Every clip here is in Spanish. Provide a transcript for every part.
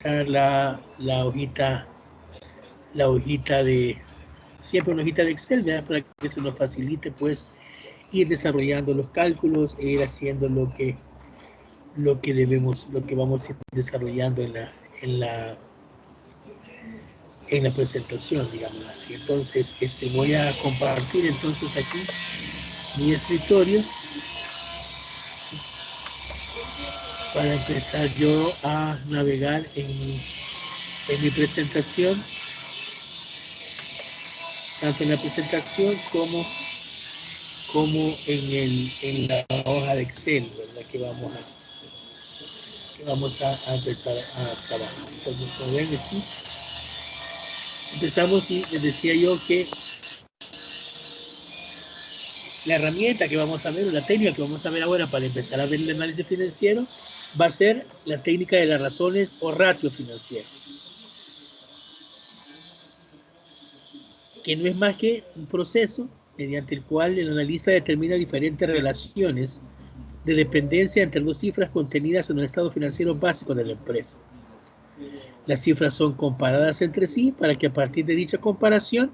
la hojita de, siempre una hojita de Excel, ¿verdad? Para que se nos facilite pues ir desarrollando los cálculos e ir haciendo lo que vamos a ir desarrollando en la presentación, digamos así. Entonces, voy a compartir entonces aquí mi escritorio para empezar yo a navegar en mi presentación, tanto en la presentación como en la hoja de Excel, ¿verdad? Que vamos a empezar a trabajar. Entonces, como ven aquí, empezamos y les decía yo que la herramienta que vamos a ver, o la técnica que vamos a ver ahora para empezar a ver el análisis financiero, va a ser la técnica de las razones o ratio financiero, que no es más que un proceso mediante el cual el analista determina diferentes relaciones de dependencia entre dos cifras contenidas en el estado financiero básico de la empresa. Las cifras son comparadas entre sí para que a partir de dicha comparación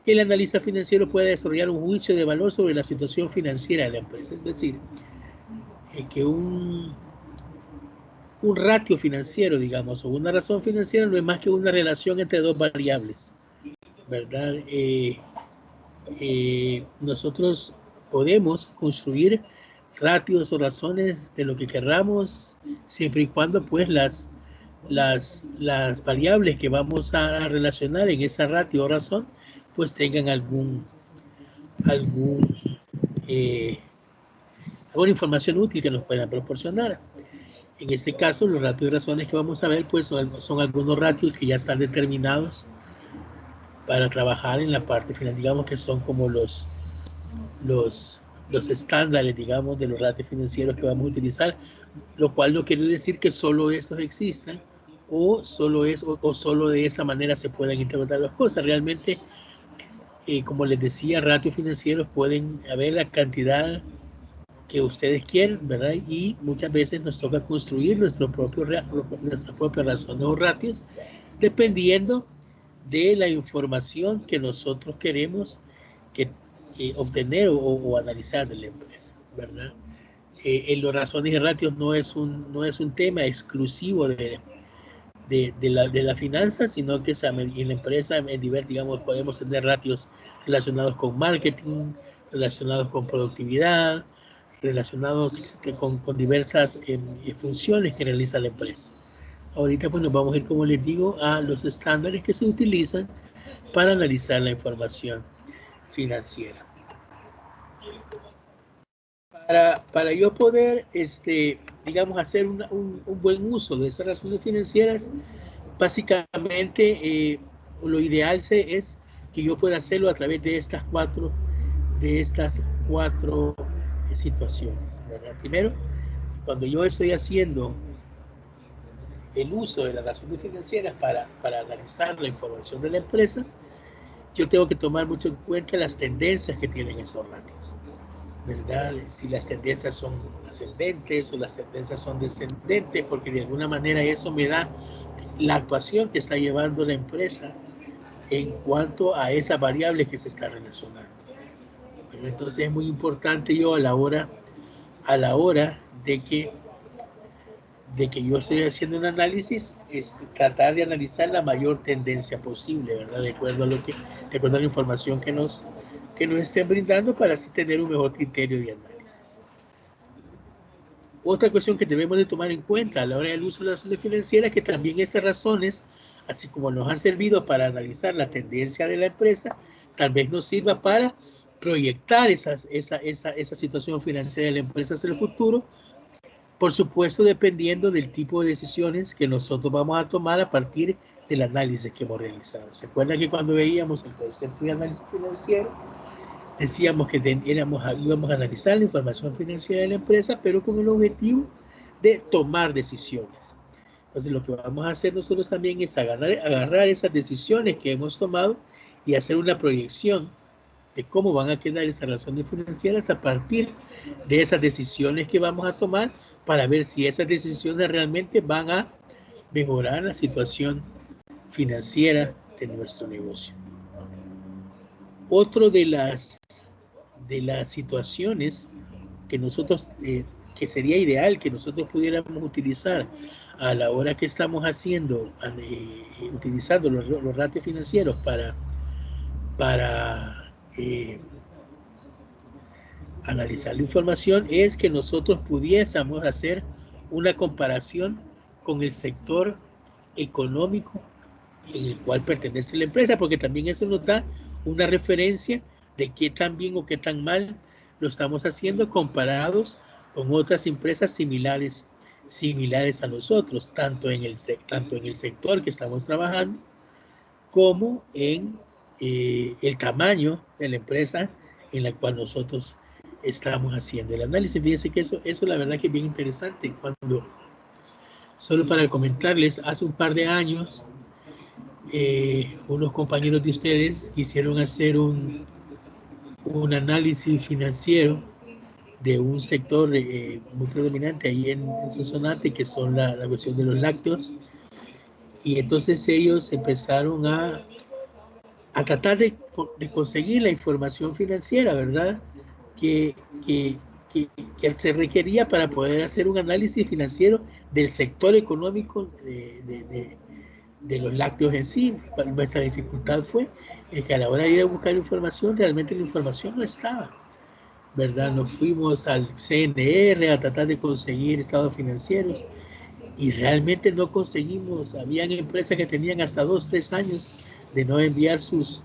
el analista financiero pueda desarrollar un juicio de valor sobre la situación financiera de la empresa. Es decir, que un ratio financiero, digamos, o una razón financiera no es más que una relación entre dos variables, ¿verdad? Nosotros podemos construir ratios o razones de lo que querramos, siempre y cuando pues las variables que vamos a relacionar en esa ratio o razón pues tengan alguna información útil que nos puedan proporcionar. En este caso, los ratios y razones que vamos a ver pues son algunos ratios que ya están determinados para trabajar en la parte final, digamos que son como los estándares, digamos, de los ratios financieros que vamos a utilizar, lo cual no quiere decir que solo estos existan o solo de esa manera se puedan interpretar las cosas. Realmente, como les decía, ratios financieros pueden haber la cantidad que ustedes quieren, ¿verdad? Y muchas veces nos toca construir nuestra propia razón o ratios dependiendo de la información que nosotros queremos obtener o analizar de la empresa, ¿verdad? En los razones y ratios no es un tema exclusivo de la finanza, sino que en la empresa, digamos, podemos tener ratios relacionados con marketing, relacionados con productividad, relacionados con diversas funciones que realiza la empresa. Ahorita pues nos vamos a ir, como les digo, a los estándares que se utilizan para analizar la información financiera. Para yo poder, digamos, hacer un buen uso de esas razones financieras, básicamente lo ideal es que yo pueda hacerlo a través de estas cuatro situaciones, ¿verdad? Primero, cuando yo estoy haciendo el uso de las razones financieras para analizar la información de la empresa, yo tengo que tomar mucho en cuenta las tendencias que tienen esos ratios, ¿verdad? Si las tendencias son ascendentes o las tendencias son descendentes, porque de alguna manera eso me da la actuación que está llevando la empresa en cuanto a esa variable que se está relacionando. Pero entonces es muy importante yo a la hora de que yo estoy haciendo un análisis, tratar de analizar la mayor tendencia posible, ¿verdad? De acuerdo a la información que nos estén brindando, para así tener un mejor criterio de análisis. Otra cuestión que debemos de tomar en cuenta a la hora del uso de las razones financieras, que también esas razones, así como nos han servido para analizar la tendencia de la empresa, tal vez nos sirva para proyectar esa situación financiera de la empresa hacia el futuro, por supuesto dependiendo del tipo de decisiones que nosotros vamos a tomar a partir del análisis que hemos realizado. ¿Se acuerdan que cuando veíamos el concepto de análisis financiero, decíamos que íbamos a analizar la información financiera de la empresa, pero con el objetivo de tomar decisiones? Entonces, lo que vamos a hacer nosotros también es agarrar esas decisiones que hemos tomado y hacer una proyección de cómo van a quedar esas razones financieras a partir de esas decisiones que vamos a tomar, para ver si esas decisiones realmente van mejorar la situación financiera de nuestro negocio. Otro de las situaciones que nosotros, que sería ideal que nosotros pudiéramos utilizar a la hora que estamos haciendo, utilizando los ratios financieros para analizar la información, es que nosotros pudiésemos hacer una comparación con el sector económico en el cual pertenece la empresa, porque también eso nos da una referencia de qué tan bien o qué tan mal lo estamos haciendo comparados con otras empresas similares a nosotros, tanto en el sector que estamos trabajando como en el tamaño de la empresa en la cual nosotros estamos haciendo el análisis. Fíjense que eso la verdad que es bien interesante. Cuando, solo para comentarles, hace un par de años unos compañeros de ustedes quisieron hacer un análisis financiero de un sector muy predominante ahí en Sonsonate, que son la cuestión de los lácteos, y entonces ellos empezaron a tratar de conseguir la información financiera, ¿verdad? Que se requería para poder hacer un análisis financiero del sector económico de los lácteos en sí. Nuestra dificultad fue que a la hora de ir a buscar información, realmente la información no estaba, ¿verdad? Nos fuimos al CNR a tratar de conseguir estados financieros y realmente no conseguimos. Habían empresas que tenían hasta 2, 3 años de no enviar sus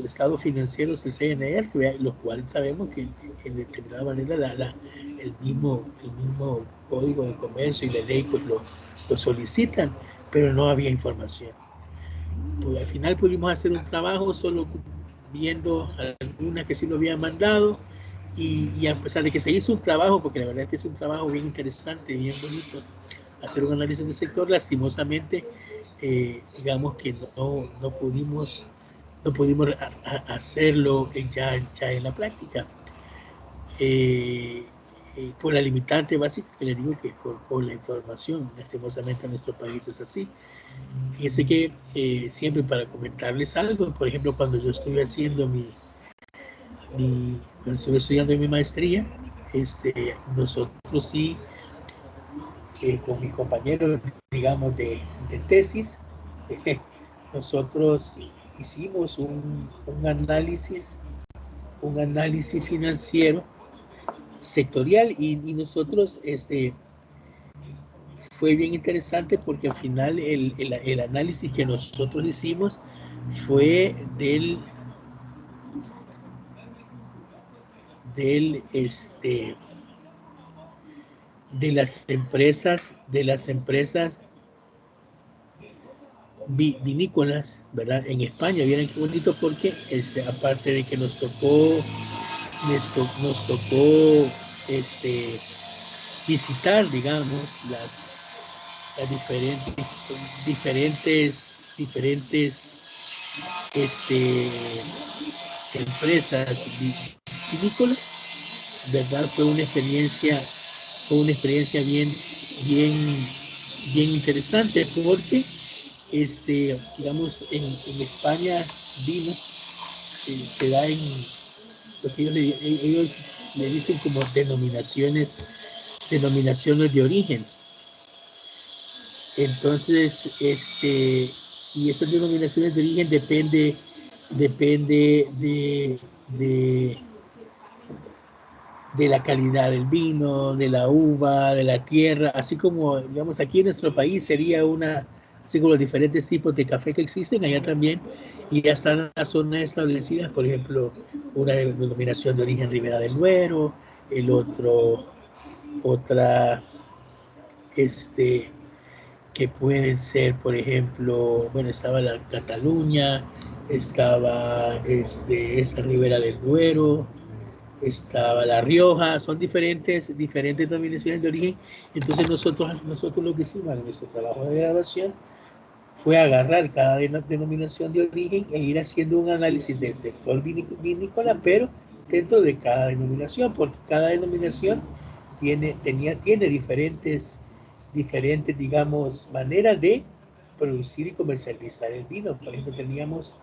estados financieros al CNR, lo cual sabemos que en determinada manera el mismo Código de Comercio y la ley pues lo solicitan, pero no había información. Pues al final pudimos hacer un trabajo solo viendo algunas que sí lo habían mandado, y a pesar de que se hizo un trabajo, porque la verdad es que es un trabajo bien interesante, bien bonito, hacer un análisis del sector, lastimosamente, digamos que no pudimos hacerlo ya en la práctica. Por la limitante básica que le digo, que por la información, lastimosamente en nuestro país es así. Fíjense que siempre para comentarles algo, por ejemplo, cuando yo estuve haciendo cuando estuve estudiando mi maestría, nosotros sí, con mis compañeros, digamos, de tesis, nosotros hicimos un análisis financiero sectorial, y nosotros fue bien interesante porque al final el análisis que nosotros hicimos fue de las empresas vinícolas, ¿verdad? En España. Vieron qué bonito, porque aparte de que nos tocó visitar, digamos, las diferentes empresas vinícolas, ¿verdad? Fue una experiencia bien interesante, porque digamos, en España vino, se da en lo que ellos le dicen como denominaciones de origen. Entonces, y esas denominaciones de origen depende de la calidad del vino, de la uva, de la tierra, así como, digamos, aquí en nuestro país sería así como los diferentes tipos de café que existen, allá también, y ya están las zonas establecidas, por ejemplo, una denominación de origen Ribera del Duero, otra, que pueden ser, por ejemplo, bueno, estaba la Cataluña, estaba esta Ribera del Duero, estaba La Rioja, son diferentes denominaciones de origen. Entonces nosotros lo que hicimos en nuestro trabajo de graduación fue agarrar cada denominación de origen e ir haciendo un análisis del sector vinícola, pero dentro de cada denominación, porque cada denominación tiene diferentes, digamos, maneras de producir y comercializar el vino. Por ejemplo, teníamos,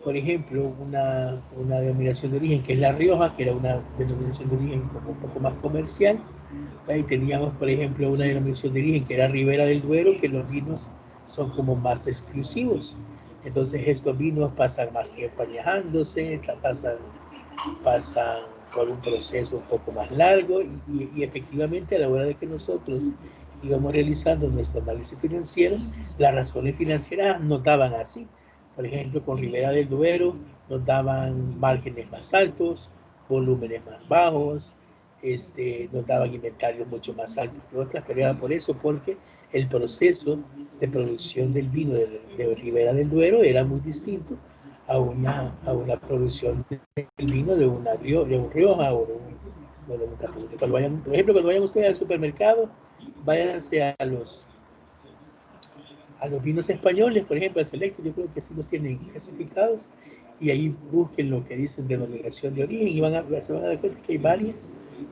por ejemplo, una denominación de origen que es La Rioja, que era una denominación de origen como un poco más comercial. Ahí teníamos, por ejemplo, una denominación de origen que era Ribera del Duero, que los vinos son como más exclusivos. Entonces estos vinos pasan más tiempo añejándose, pasan por un proceso un poco más largo y efectivamente a la hora de que nosotros íbamos realizando nuestro análisis financiero, las razones financieras nos daban así. Por ejemplo, con Ribera del Duero nos daban márgenes más altos, volúmenes más bajos, nos daban inventarios mucho más altos que otras, pero era por eso, porque el proceso de producción del vino de Ribera del Duero era muy distinto a una producción del vino de un Rioja o de un Caturra. Por ejemplo, cuando vayan ustedes al supermercado, váyanse a los vinos españoles, por ejemplo, al Selecto, yo creo que sí los tienen clasificados, y ahí busquen lo que dicen denominación de origen y se van a dar cuenta que hay varias,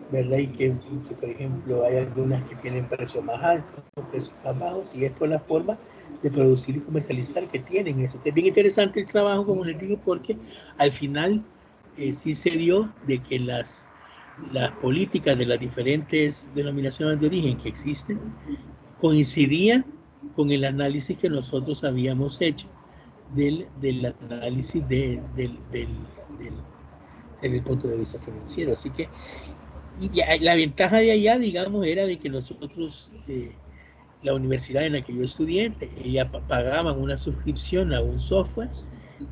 ¿verdad? Y que, por ejemplo, hay algunas que tienen precios más altos, precios más bajos, y es por la forma de producir y comercializar que tienen eso. Es bien interesante el trabajo, como les digo, porque al final sí se dio de que las políticas de las diferentes denominaciones de origen que existen coincidían con el análisis que nosotros habíamos hecho del análisis desde el punto de vista financiero. Así que la ventaja de allá, digamos, era de que nosotros, la universidad en la que yo estudié, ella pagaban una suscripción a un software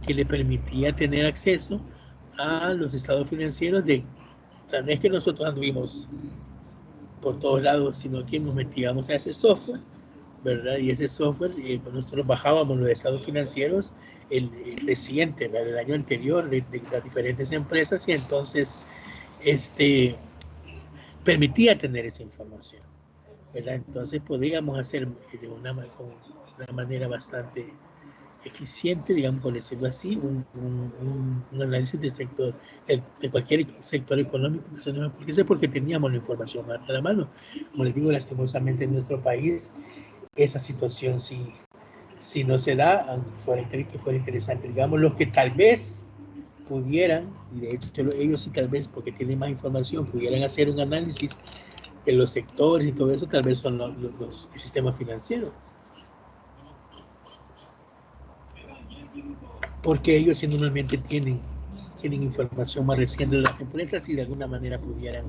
que le permitía tener acceso a los estados financieros o sea, no es que nosotros anduvimos por todos lados, sino que nos metíamos a ese software, ¿verdad? Y ese software, nosotros bajábamos los estados financieros, el reciente, ¿verdad? El año anterior, de las diferentes empresas, y entonces permitía tener esa información, ¿verdad? Entonces podíamos hacer con una manera bastante eficiente, digamos, por decirlo así, un análisis del sector, de cualquier sector económico, porque eso es porque teníamos la información a la mano. Como les digo, lastimosamente en nuestro país, esa situación si no se da, aunque fuera interesante, digamos, los que tal vez pudieran, y de hecho ellos sí tal vez, porque tienen más información, pudieran hacer un análisis de los sectores y todo eso, tal vez son el sistema financiero. Porque ellos sí normalmente tienen información más reciente de las empresas y de alguna manera pudieran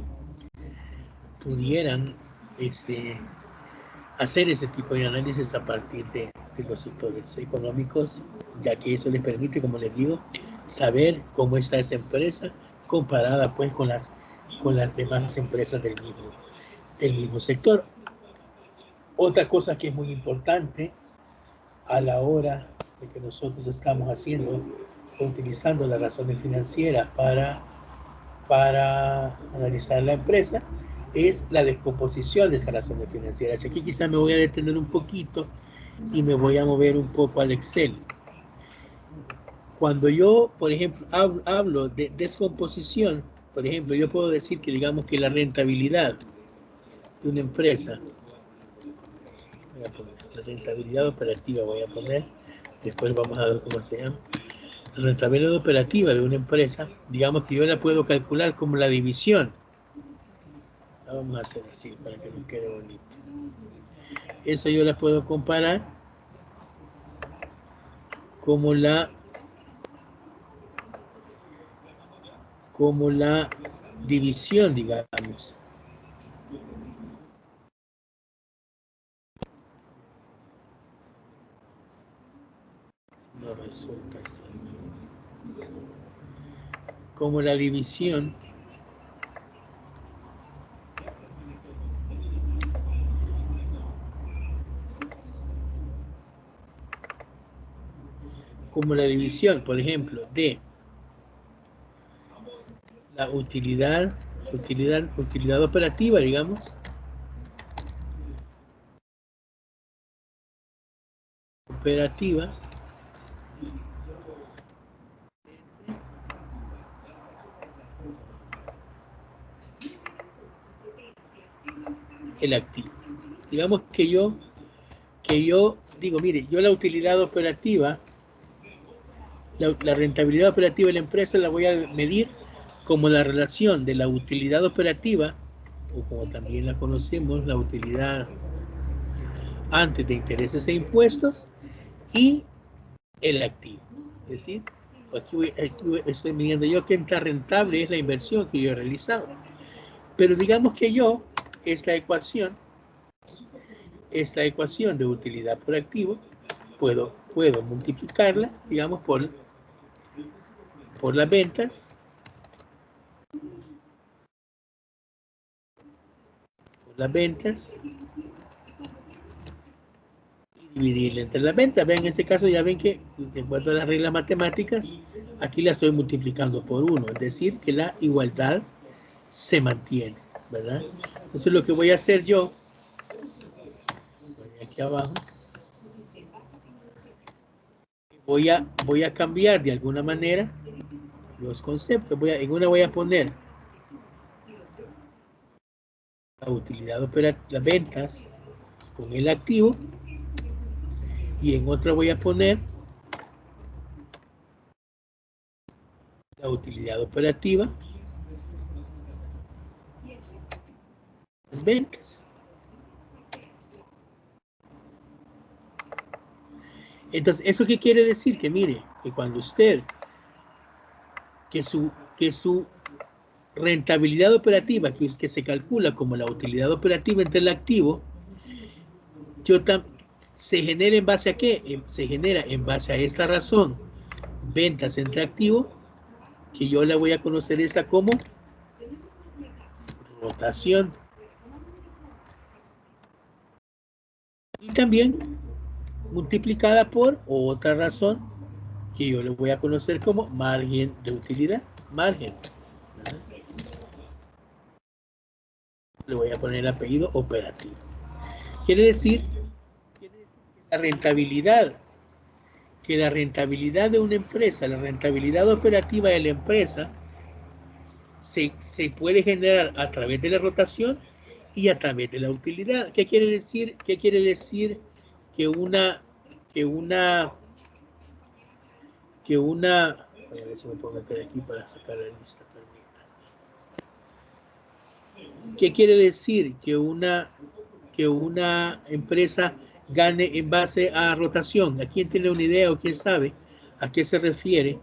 hacer ese tipo de análisis a partir de los sectores económicos, ya que eso les permite, como les digo, saber cómo está esa empresa comparada pues con las demás empresas del mismo sector. Otra cosa que es muy importante a la hora de que nosotros estamos haciendo, utilizando las razones financieras para analizar la empresa, es la descomposición de esas razones financieras. Aquí quizá me voy a detener un poquito y me voy a mover un poco al Excel. Cuando yo, por ejemplo, hablo de descomposición, por ejemplo, yo puedo decir que digamos que la rentabilidad de una empresa, voy a poner la rentabilidad operativa, voy a poner, después vamos a ver cómo se llama. La rentabilidad operativa de una empresa, digamos que yo la puedo calcular como la división. La vamos a hacer así para que nos quede bonito. Eso yo la puedo comparar como la división, digamos. No resulta así. Como la división por ejemplo, de la utilidad operativa, digamos, operativa, el activo. digamos que yo digo, mire, yo la utilidad operativa, la rentabilidad operativa de la empresa la voy a medir como la relación de la utilidad operativa, o como también la conocemos, la utilidad antes de intereses e impuestos, y el activo. Es decir, aquí estoy midiendo yo qué tan rentable es la inversión que yo he realizado. Pero digamos que yo, esta ecuación de utilidad por activo, puedo multiplicarla, digamos, por las ventas, y dividirla entre las ventas. Vean, en este caso ya ven que, de acuerdo a las reglas matemáticas, aquí la estoy multiplicando por 1, es decir, que la igualdad se mantiene, ¿verdad? Entonces lo que voy a hacer yo, aquí abajo, voy a cambiar de alguna manera los conceptos. En una voy a poner la utilidad operativa, las ventas con el activo, y en otra voy a poner la utilidad operativa, las ventas. Entonces, ¿eso qué quiere decir? Que mire, que cuando usted, que su rentabilidad operativa, que se calcula como la utilidad operativa entre el activo, se genera en base a qué? Se genera en base a esta razón, ventas entre activo, que yo la voy a conocer esta como rotación. Y también multiplicada por otra razón que yo le voy a conocer como margen de utilidad, margen, ¿verdad? Le voy a poner el apellido operativo. Quiere decir que la rentabilidad de una empresa, la rentabilidad operativa de la empresa, se puede generar a través de la rotación y a través de la utilidad. ¿Qué quiere decir? ¿Qué quiere decir que una, voy a ver si me puedo meter aquí para sacar la lista, permita. ¿Qué quiere decir que una empresa gane en base a rotación? ¿A quién tiene una idea o quién sabe a qué se refiere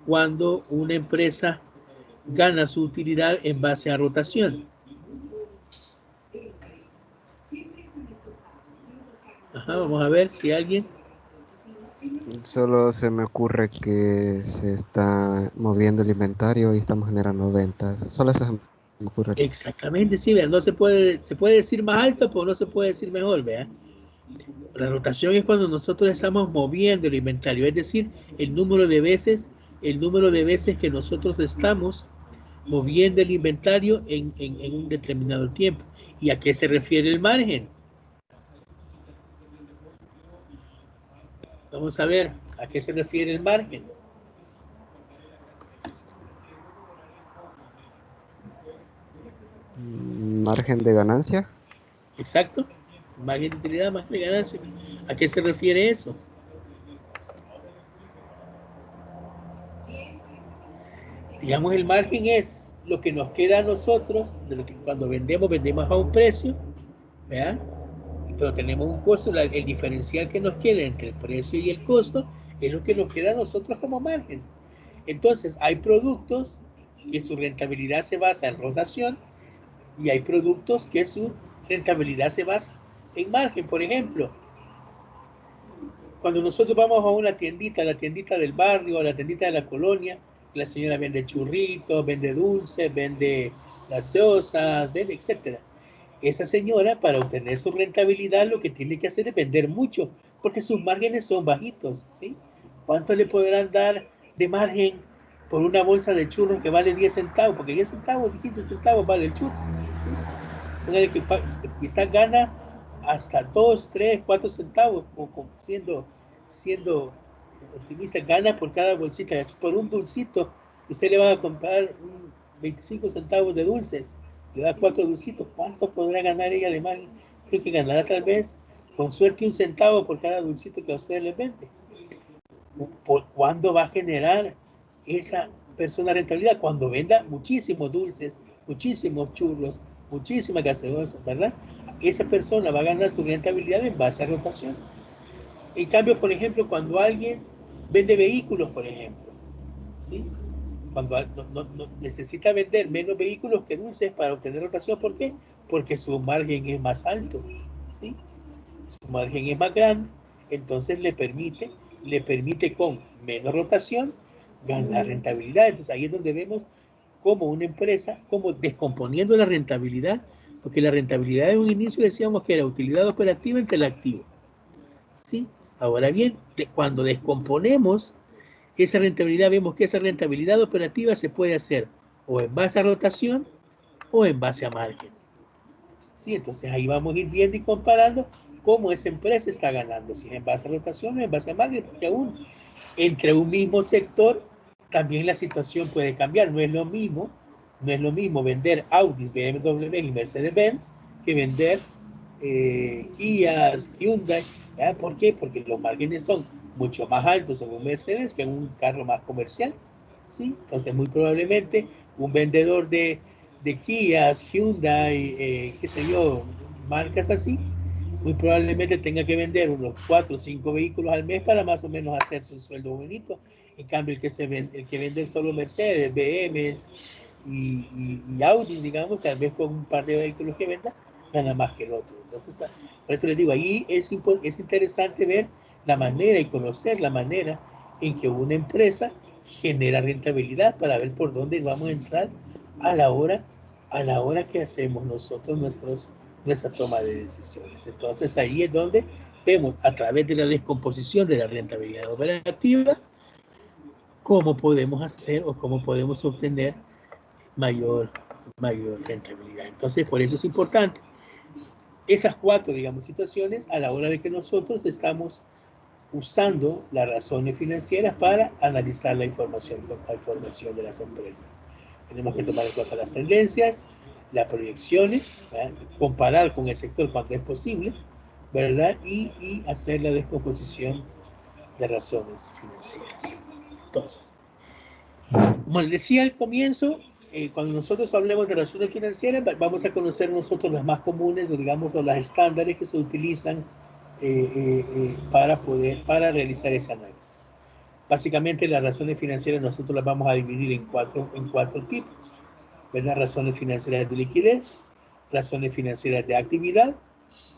cuando una empresa gana su utilidad en base a rotación? Ajá, vamos a ver si alguien. Solo se me ocurre que se está moviendo el inventario y estamos generando ventas. Solo eso se me ocurre. Exactamente, sí, vean, no se puede decir más alto, pero no se puede decir mejor, vean. La rotación es cuando nosotros estamos moviendo el inventario, es decir, el número de veces que nosotros estamos moviendo el inventario en un determinado tiempo. ¿Y a qué se refiere el margen? Vamos a ver, ¿a qué se refiere el margen? ¿Margen de ganancia? Exacto, margen de utilidad, margen de ganancia. ¿A qué se refiere eso? Digamos, el margen es lo que nos queda a nosotros, de lo que cuando vendemos a un precio, ¿verdad? Pero tenemos un costo, el diferencial que nos queda entre el precio y el costo es lo que nos queda a nosotros como margen. Entonces, hay productos que su rentabilidad se basa en rotación y hay productos que su rentabilidad se basa en margen. Por ejemplo, cuando nosotros vamos a una tiendita, la tiendita del barrio, la tiendita de la colonia, la señora vende churritos, vende dulces, vende gaseosas, vende, etcétera. Esa señora, para obtener su rentabilidad, lo que tiene que hacer es vender mucho, porque sus márgenes son bajitos, ¿sí? ¿Cuánto le podrán dar de margen por una bolsa de churros que vale 10 centavos? Porque 10 centavos, 15 centavos vale el churro, ¿sí? Póngale que quizás gana hasta 2, 3, 4 centavos, siendo optimista, gana por cada bolsita. Por un dulcito, usted le va a comprar 25 centavos de dulces, le da 4 dulcitos. ¿Cuánto podrá ganar ella de margen creo que ganará tal vez con suerte 1 centavo por cada dulcito que a ustedes les vende. ¿Por cuándo va a generar esa persona rentabilidad? Cuando venda muchísimos dulces, muchísimos churros, muchísimas gaseosas, ¿verdad? Esa persona va a ganar su rentabilidad en base a rotación. En cambio, por ejemplo, cuando alguien vende vehículos, por ejemplo, ¿sí? Cuando no necesita vender menos vehículos que dulces para obtener rotación, ¿por qué? Porque su margen es más alto, ¿sí? Su margen es más grande, entonces le permite con menos rotación ganar rentabilidad. Entonces ahí es donde vemos cómo una empresa, como descomponiendo la rentabilidad, porque la rentabilidad en un inicio decíamos que era utilidad operativa entre el activo, ¿sí? Ahora bien, cuando descomponemos esa rentabilidad, vemos que esa rentabilidad operativa se puede hacer o en base a rotación o en base a margen. ¿Sí? Entonces ahí vamos a ir viendo y comparando cómo esa empresa está ganando, si es en base a rotación o en base a margen, porque aún entre un mismo sector también la situación puede cambiar. No es lo mismo vender Audis, BMW y Mercedes-Benz que vender Kia, Hyundai. ¿Ya? ¿Por qué? Porque los márgenes son mucho más altos en un Mercedes que en un carro más comercial, ¿sí? Entonces muy probablemente un vendedor de Kia, Hyundai, qué sé yo, marcas así, muy probablemente tenga que vender unos 4 o 5 vehículos al mes para más o menos hacerse un sueldo bonito. En cambio, el que vende solo Mercedes, BMs y Audis, digamos, tal vez con un par de vehículos que venda, gana más que el otro. Entonces, por eso les digo, ahí es interesante ver la manera y conocer la manera en que una empresa genera rentabilidad para ver por dónde vamos a entrar a la hora que hacemos nosotros nuestra toma de decisiones. Entonces ahí es donde vemos a través de la descomposición de la rentabilidad operativa cómo podemos hacer o cómo podemos obtener mayor rentabilidad. Entonces por eso es importante esas 4, digamos, situaciones a la hora de que nosotros estamos usando las razones financieras para analizar la información de las empresas. Tenemos que tomar en cuenta las tendencias, las proyecciones, ¿verdad? Comparar con el sector cuando es posible, ¿verdad? Y hacer la descomposición de razones financieras. Entonces, como les decía al comienzo, cuando nosotros hablemos de razones financieras, vamos a conocer nosotros las más comunes, o digamos, o las estándares que se utilizan para realizar ese análisis. Básicamente las razones financieras nosotros las vamos a dividir en cuatro tipos, ¿verdad? Razones financieras de liquidez, razones financieras de actividad,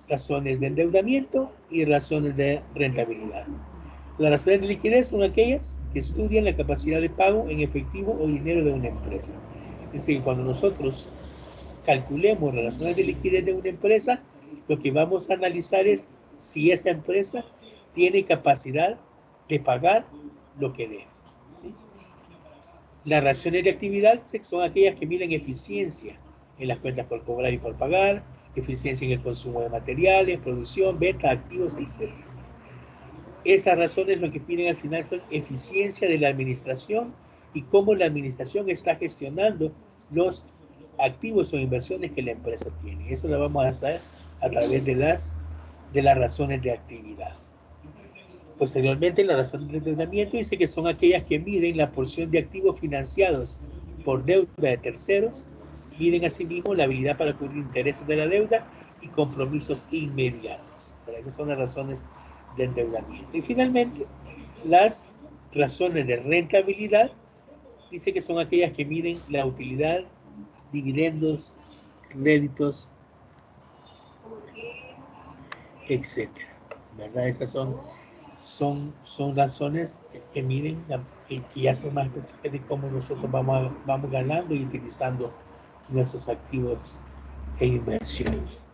razones de endeudamiento y razones de rentabilidad. Las razones de liquidez son aquellas que estudian la capacidad de pago en efectivo o dinero de una empresa. Es decir, cuando nosotros calculemos las razones de liquidez de una empresa, lo que vamos a analizar es si esa empresa tiene capacidad de pagar lo que debe, ¿sí? Las razones de actividad son aquellas que miden eficiencia en las cuentas por cobrar y por pagar, eficiencia en el consumo de materiales, producción, venta, activos, etc. Esas razones lo que piden al final son eficiencia de la administración y cómo la administración está gestionando los activos o inversiones que la empresa tiene. Eso lo vamos a hacer a través de las razones de actividad. Posteriormente, las razones de endeudamiento dice que son aquellas que miden la porción de activos financiados por deuda de terceros, miden asimismo la habilidad para cubrir intereses de la deuda y compromisos inmediatos. Pero esas son las razones de endeudamiento. Y finalmente, las razones de rentabilidad dice que son aquellas que miden la utilidad, dividendos, réditos, etcétera, ¿verdad? Esas son razones que miden y ya son más específicas de cómo nosotros vamos ganando y utilizando nuestros activos e inversiones.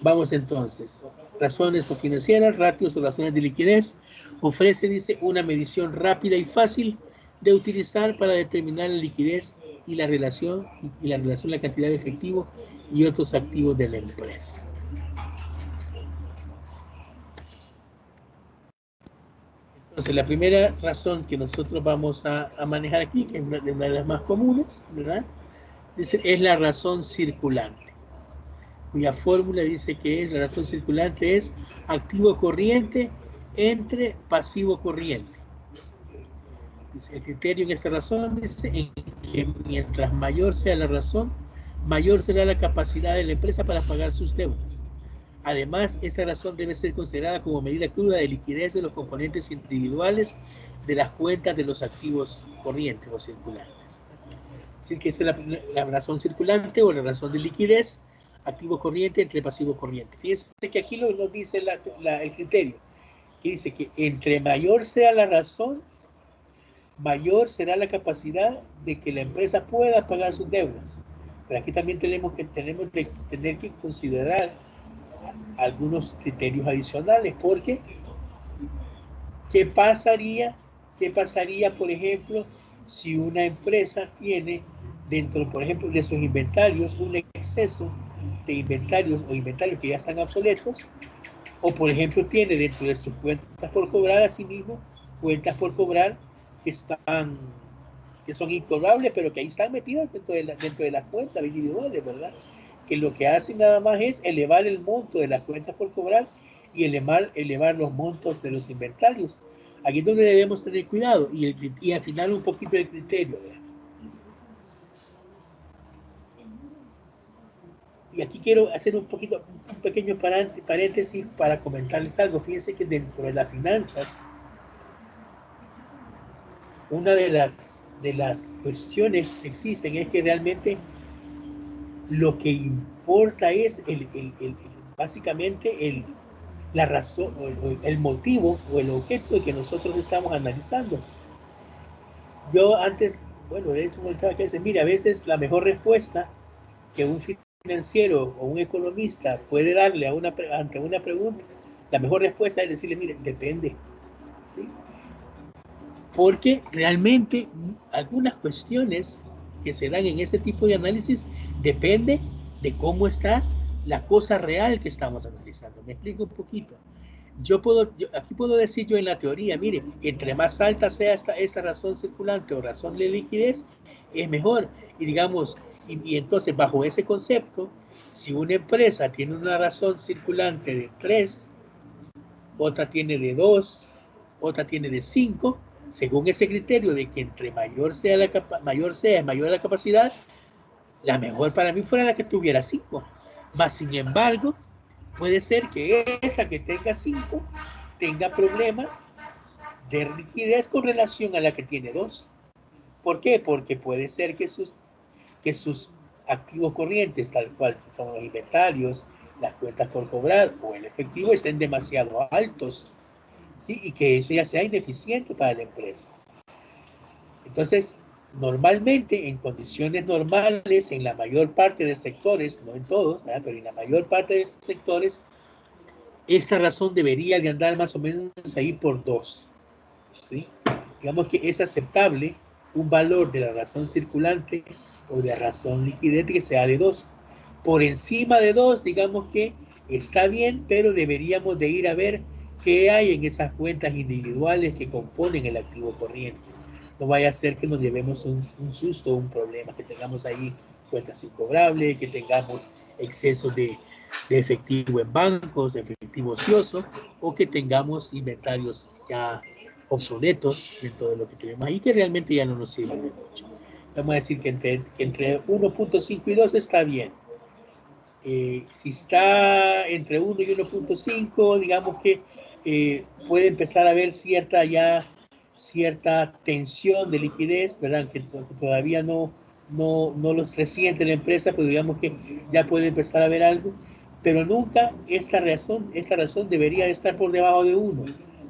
Vamos entonces, razones o financieras, ratios o razones de liquidez. Ofrece, dice, una medición rápida y fácil de utilizar para determinar la liquidez y la relación, la cantidad de efectivo y otros activos de la empresa. Entonces, la primera razón que nosotros vamos a manejar aquí, que es una de las más comunes, ¿verdad? Es la razón circulante, cuya fórmula dice que la razón circulante es activo corriente entre pasivo corriente. Dice, el criterio en esta razón dice en que mientras mayor sea la razón, mayor será la capacidad de la empresa para pagar sus deudas. Además, esta razón debe ser considerada como medida cruda de liquidez de los componentes individuales de las cuentas de los activos corrientes o circulantes. Es decir, que esa es la razón circulante o la razón de liquidez, activo corriente entre pasivo corriente. Fíjense que aquí nos dice el criterio, que dice que entre mayor sea la razón, mayor será la capacidad de que la empresa pueda pagar sus deudas. Pero aquí también tenemos que tener que considerar algunos criterios adicionales, porque ¿qué pasaría, por ejemplo, si una empresa tiene dentro, por ejemplo, de sus inventarios un exceso de inventarios o inventarios que ya están obsoletos, o por ejemplo tiene dentro de sus cuentas por cobrar, asimismo, cuentas por cobrar que son incobrables, pero que ahí están metidas dentro de las cuentas individuales, ¿verdad? Que lo que hacen nada más es elevar el monto de las cuentas por cobrar y elevar los montos de los inventarios. Aquí es donde debemos tener cuidado y al final un poquito el criterio, ¿verdad? Y aquí quiero hacer un pequeño paréntesis para comentarles algo. Fíjense que dentro de las finanzas, una de las cuestiones que existen es que realmente lo que importa es básicamente la razón, el motivo o el objeto de que nosotros estamos analizando. Yo antes, bueno, de hecho me estaba que decir, mira, a veces la mejor respuesta que un financiero o un economista puede darle ante una pregunta, la mejor respuesta es decirle, mire, depende, ¿sí? Porque realmente algunas cuestiones que se dan en este tipo de análisis depende de cómo está la cosa real que estamos analizando. Me explico un poquito. Aquí puedo decir yo en la teoría, mire, entre más alta sea esta razón circulante o razón de liquidez, es mejor. Y digamos, y entonces bajo ese concepto, si una empresa tiene una razón circulante de 3, otra tiene de 2, otra tiene de 5, según ese criterio de que entre mayor sea mayor la capacidad, la mejor para mí fuera la que tuviera 5. Más sin embargo, puede ser que esa que tenga 5 tenga problemas de liquidez con relación a la que tiene 2. ¿Por qué? Porque puede ser que sus activos corrientes, tal cual son los inventarios, las cuentas por cobrar o el efectivo, estén demasiado altos, ¿sí? Y que eso ya sea ineficiente para la empresa. Entonces, normalmente, en condiciones normales, en la mayor parte de sectores, no en todos, ¿verdad? Pero en la mayor parte de sectores, esa razón debería de andar más o menos ahí por 2, ¿sí? Digamos que es aceptable un valor de la razón circulante o de razón liquidez que sea de 2. Por encima de 2, digamos que está bien, pero deberíamos de ir a ver qué hay en esas cuentas individuales que componen el activo corriente. No vaya a ser que nos llevemos un susto, un problema, que tengamos ahí cuentas incobrables, que tengamos exceso de efectivo en bancos, de efectivo ocioso, o que tengamos inventarios ya obsoletos dentro de lo que tenemos ahí, que realmente ya no nos sirve de mucho. Vamos a decir que entre 1.5 y 2 está bien. Si está entre 1 y 1.5, digamos que puede empezar a haber cierta tensión de liquidez, ¿verdad? Que todavía no lo resiente la empresa, pero digamos que ya puede empezar a haber algo, pero nunca esta razón debería estar por debajo de 1,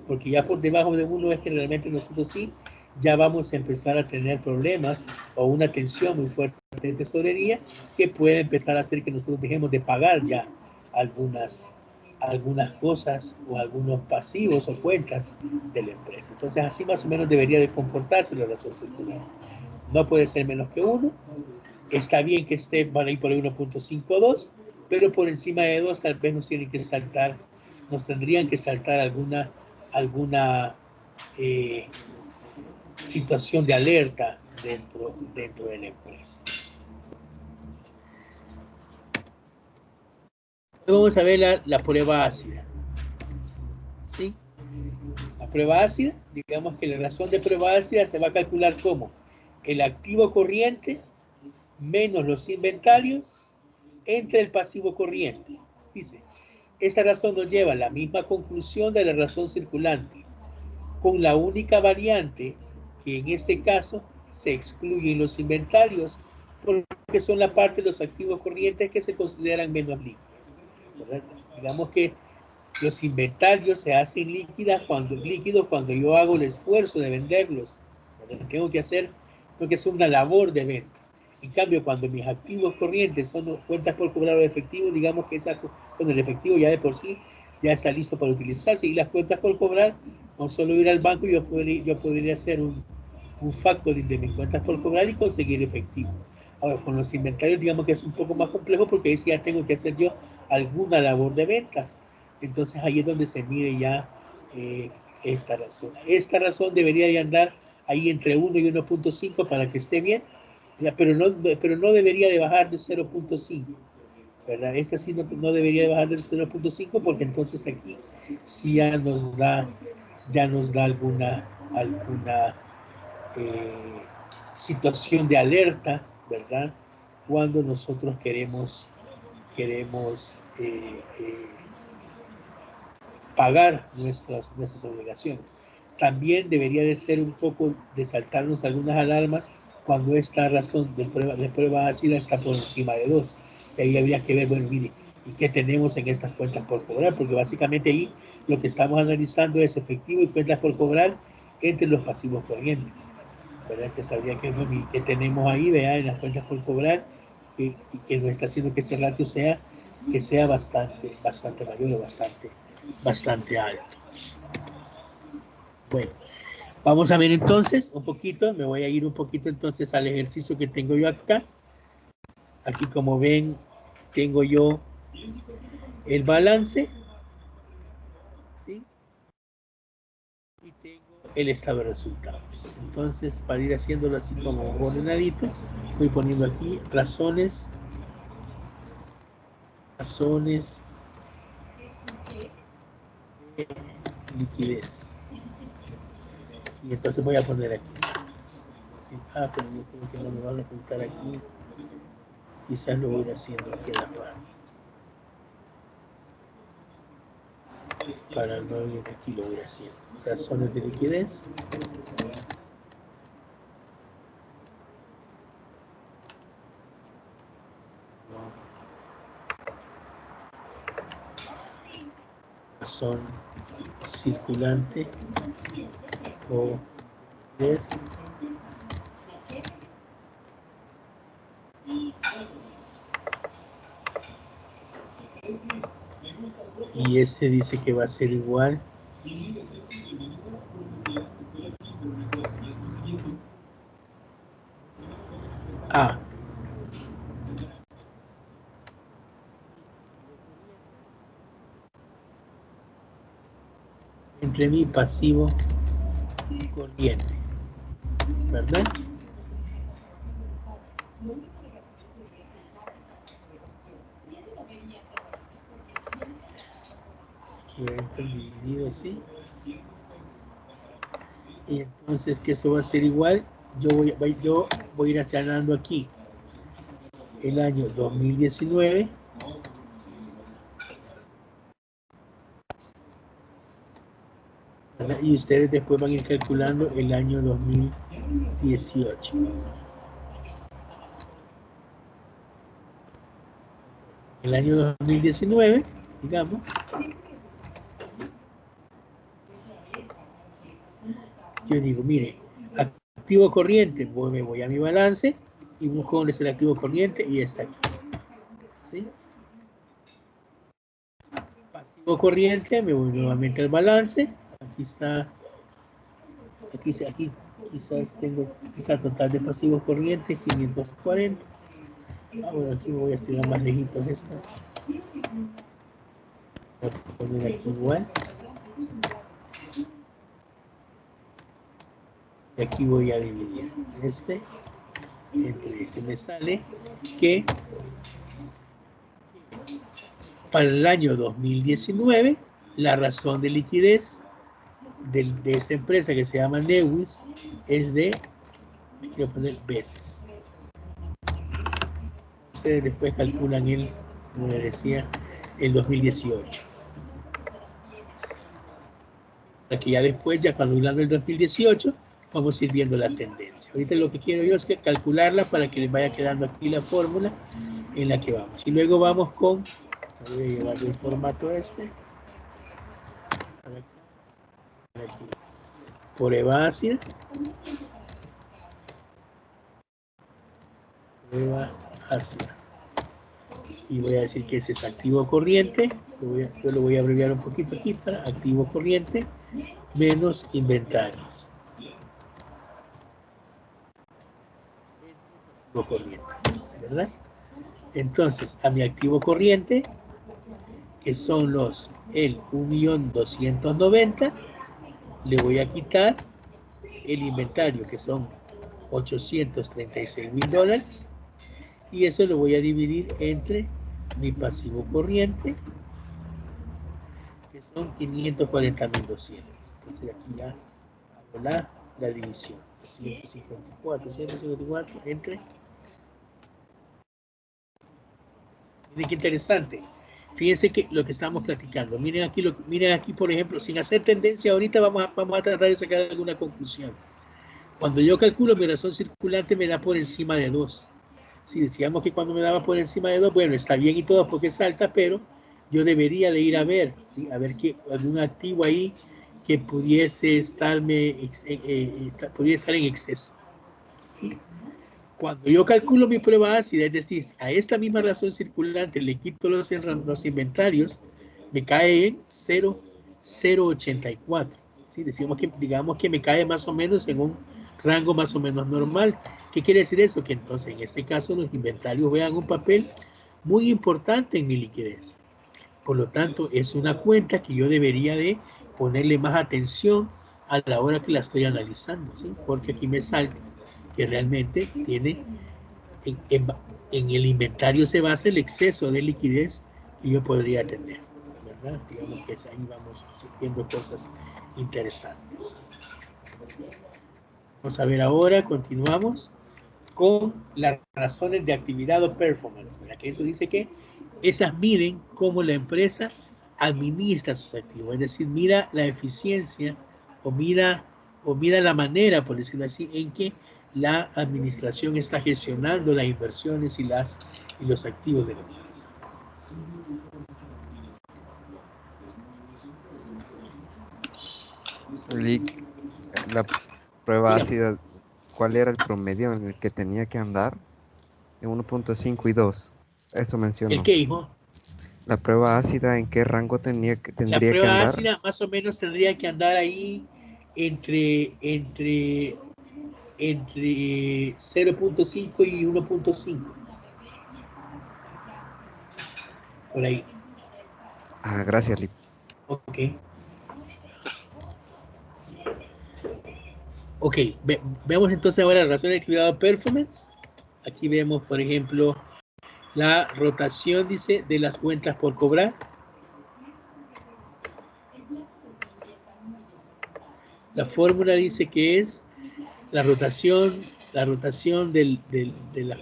porque ya por debajo de 1 es que realmente nosotros sí ya vamos a empezar a tener problemas o una tensión muy fuerte de tesorería que puede empezar a hacer que nosotros dejemos de pagar ya algunas cosas o algunos pasivos o cuentas de la empresa. Entonces así más o menos debería de comportarse la razón circular. No puede ser menos que 1. Está bien que esté por ahí por 1.52, pero por encima de 2 tal vez nos tendrían que saltar alguna situación de alerta dentro de la empresa. Vamos a ver la prueba ácida. ¿Sí? La prueba ácida, digamos que la razón de prueba ácida se va a calcular como el activo corriente menos los inventarios entre el pasivo corriente. Dice, esta razón nos lleva a la misma conclusión de la razón circulante, con la única variante que en este caso se excluyen los inventarios porque son la parte de los activos corrientes que se consideran menos líquidos. ¿Verdad? Digamos que los inventarios se hacen líquidos cuando yo hago el esfuerzo de venderlos. Tengo que hacer una labor de venta. En cambio, cuando mis activos corrientes son cuentas por cobrar o efectivo, digamos que el efectivo ya de por sí ya está listo para utilizarse, y las cuentas por cobrar, no solo ir al banco, yo podría hacer un factoring de mis cuentas por cobrar y conseguir efectivo. Ahora, con los inventarios, digamos que es un poco más complejo porque ahí sí ya tengo que hacer yo alguna labor de ventas. Entonces ahí es donde se mide ya esta razón. Esta razón debería de andar ahí entre 1 y 1.5 para que esté bien, pero no debería de bajar de 0.5. ¿Verdad? Esta sí no debería de bajar del 0.5 porque entonces aquí sí ya nos da alguna situación de alerta, ¿verdad? Cuando nosotros queremos pagar nuestras obligaciones. También debería de ser un poco de saltarnos algunas alarmas cuando esta razón de prueba ácida está por encima de 2. Y ahí habría que ver, bueno, mire, ¿y qué tenemos en estas cuentas por cobrar? Porque básicamente ahí lo que estamos analizando es efectivo y cuentas por cobrar entre los pasivos corrientes. ¿Verdad? Entonces habría que ver qué tenemos ahí, vea, en las cuentas por cobrar, y que nos está haciendo que este ratio sea bastante mayor o bastante alto. Bueno, vamos a ver entonces un poquito, me voy a ir un poquito entonces al ejercicio que tengo yo acá. Aquí, como ven, tengo yo el balance, ¿sí? Y tengo el estado de resultados. Entonces, para ir haciéndolo así como ordenadito, voy poniendo aquí razones, de liquidez. Y entonces voy a poner aquí. Pero yo creo que no me van a apuntar aquí. Quizás lo voy a ir haciendo aquí a la par. Para no ir aquí, lo voy a ir haciendo. Razones de liquidez. Razón circulante o liquidez. Y este dice que va a ser igual a entre mi pasivo corriente, ¿verdad? Aquí entra dividido así. Y entonces que eso va a ser igual, yo voy a ir aclarando aquí el año 2019, ¿verdad? Y ustedes después van a ir calculando el año 2018. El año 2019, digamos, yo digo, mire, activo corriente, me voy a mi balance y busco dónde es el activo corriente y está aquí, ¿sí? Pasivo corriente, me voy nuevamente al balance, aquí está, aquí quizás tengo total de pasivos corrientes 540. Bueno, aquí me voy a estirar más lejitos esta. Voy a poner aquí igual. Y aquí voy a dividir este entre este. Me sale que para el año 2019 la razón de liquidez de esta empresa que se llama Newis es de, quiero poner veces. Ustedes después calculan el, como les decía, el 2018. Para que ya después, ya cuando hablando del 2018, vamos a ir viendo la tendencia. Ahorita lo que quiero yo es que calcularla para que les vaya quedando aquí la fórmula en la que vamos. Y luego vamos con, voy a llevar el formato este. Aquí. Prueba ácida. Prueba ácida. Y voy a decir que ese es activo corriente. Yo lo voy a abreviar un poquito aquí para activo corriente menos inventarios. Activo corriente, ¿verdad? Entonces, a mi activo corriente, que son el 1.290.000, le voy a quitar el inventario, que son $836.000, y eso lo voy a dividir entre mi pasivo corriente, que son 540.200. Entonces aquí ya hago la división. 154 entre. Miren qué interesante. Fíjense que lo que estamos platicando. Miren aquí, por ejemplo, sin hacer tendencia, ahorita vamos a tratar de sacar alguna conclusión. Cuando yo calculo mi razón circulante me da por encima de 2. Si decíamos que cuando me daba por encima de 2, bueno, está bien y todo porque es alta, pero yo debería de ir a ver, ¿sí? A ver que algún activo ahí que pudiese estar en exceso, ¿sí? Cuando yo calculo mi prueba ácida, es decir, a esta misma razón circulante le quito los inventarios, me cae en 0,084. ¿Sí? Digamos que me cae más o menos en un rango más o menos normal. ¿Qué quiere decir eso? Que entonces en este caso los inventarios juegan un papel muy importante en mi liquidez. Por lo tanto, es una cuenta que yo debería de ponerle más atención a la hora que la estoy analizando, ¿sí? Porque aquí me salta que realmente tiene en el inventario se basa el exceso de liquidez que yo podría tener, ¿verdad? Digamos que ahí vamos viendo cosas interesantes. Vamos a ver ahora, continuamos con las razones de actividad o performance, ¿verdad? Que eso dice que esas miden cómo la empresa administra sus activos, es decir, mira la eficiencia o mira la manera, por decirlo así, en que la administración está gestionando las inversiones y los activos de la empresa. La prueba ácida, ¿cuál era el promedio en el que tenía que andar? En 1.5 y 2. Eso mencionó. ¿El qué, hijo? La prueba ácida, ¿en qué rango tendría que andar? La prueba ácida más o menos tendría que andar ahí entre 0.5 y 1.5. Por ahí. Ah, gracias, Lip. Ok. Ok, vemos entonces ahora la razón de actividad o performance. Aquí vemos, por ejemplo, la rotación, dice, de las cuentas por cobrar. La fórmula dice que es la rotación de las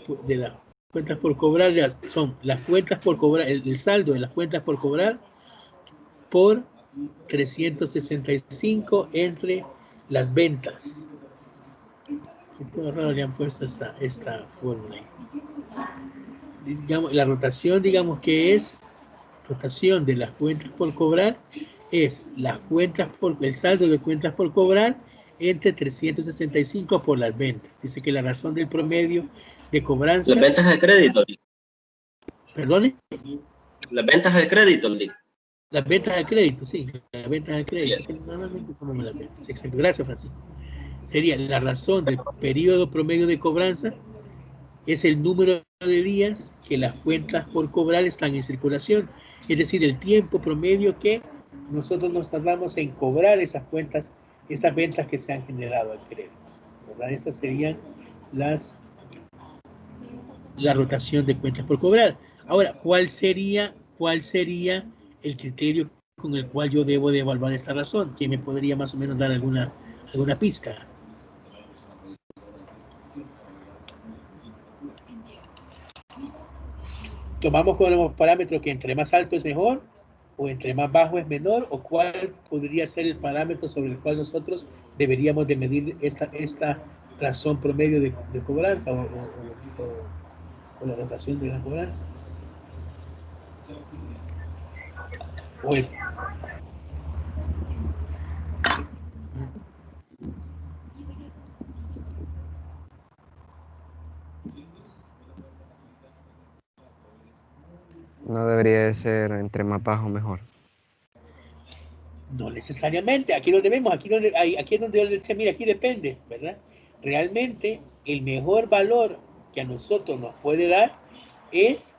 cuentas por cobrar, son las cuentas por cobrar, el saldo de las cuentas por cobrar por 365 entre las ventas. Qué raro le han puesto esta fórmula ahí. Digamos, la rotación, digamos que es rotación de las cuentas por cobrar, es el saldo de cuentas por cobrar entre 365 por las ventas. Dice que la razón del promedio de cobranza. Las ventas de crédito. ¿Perdone? Las ventas de crédito, Lee. Las ventas de crédito, sí. Las ventas de crédito. Sí. Normalmente ponemos las ventas. Exacto. Gracias, Francisco. Sería la razón del periodo promedio de cobranza es el número de días que las cuentas por cobrar están en circulación, es decir, el tiempo promedio que nosotros nos tardamos en cobrar esas cuentas, esas ventas que se han generado al crédito. ¿verdad? Estas serían la rotación de cuentas por cobrar. Ahora, ¿cuál sería el criterio con el cual yo debo de evaluar esta razón? ¿Quién me podría más o menos dar alguna pista? ¿Tomamos como parámetro que entre más alto es mejor, o entre más bajo es menor, o cuál podría ser el parámetro sobre el cual nosotros deberíamos de medir esta razón promedio de cobranza o la rotación de la cobranza? O el, No debería de ser entre más bajo mejor. no necesariamente, aquí donde vemos, aquí es donde yo les decía, mira, aquí depende, ¿verdad? Realmente el mejor valor que a nosotros nos puede dar es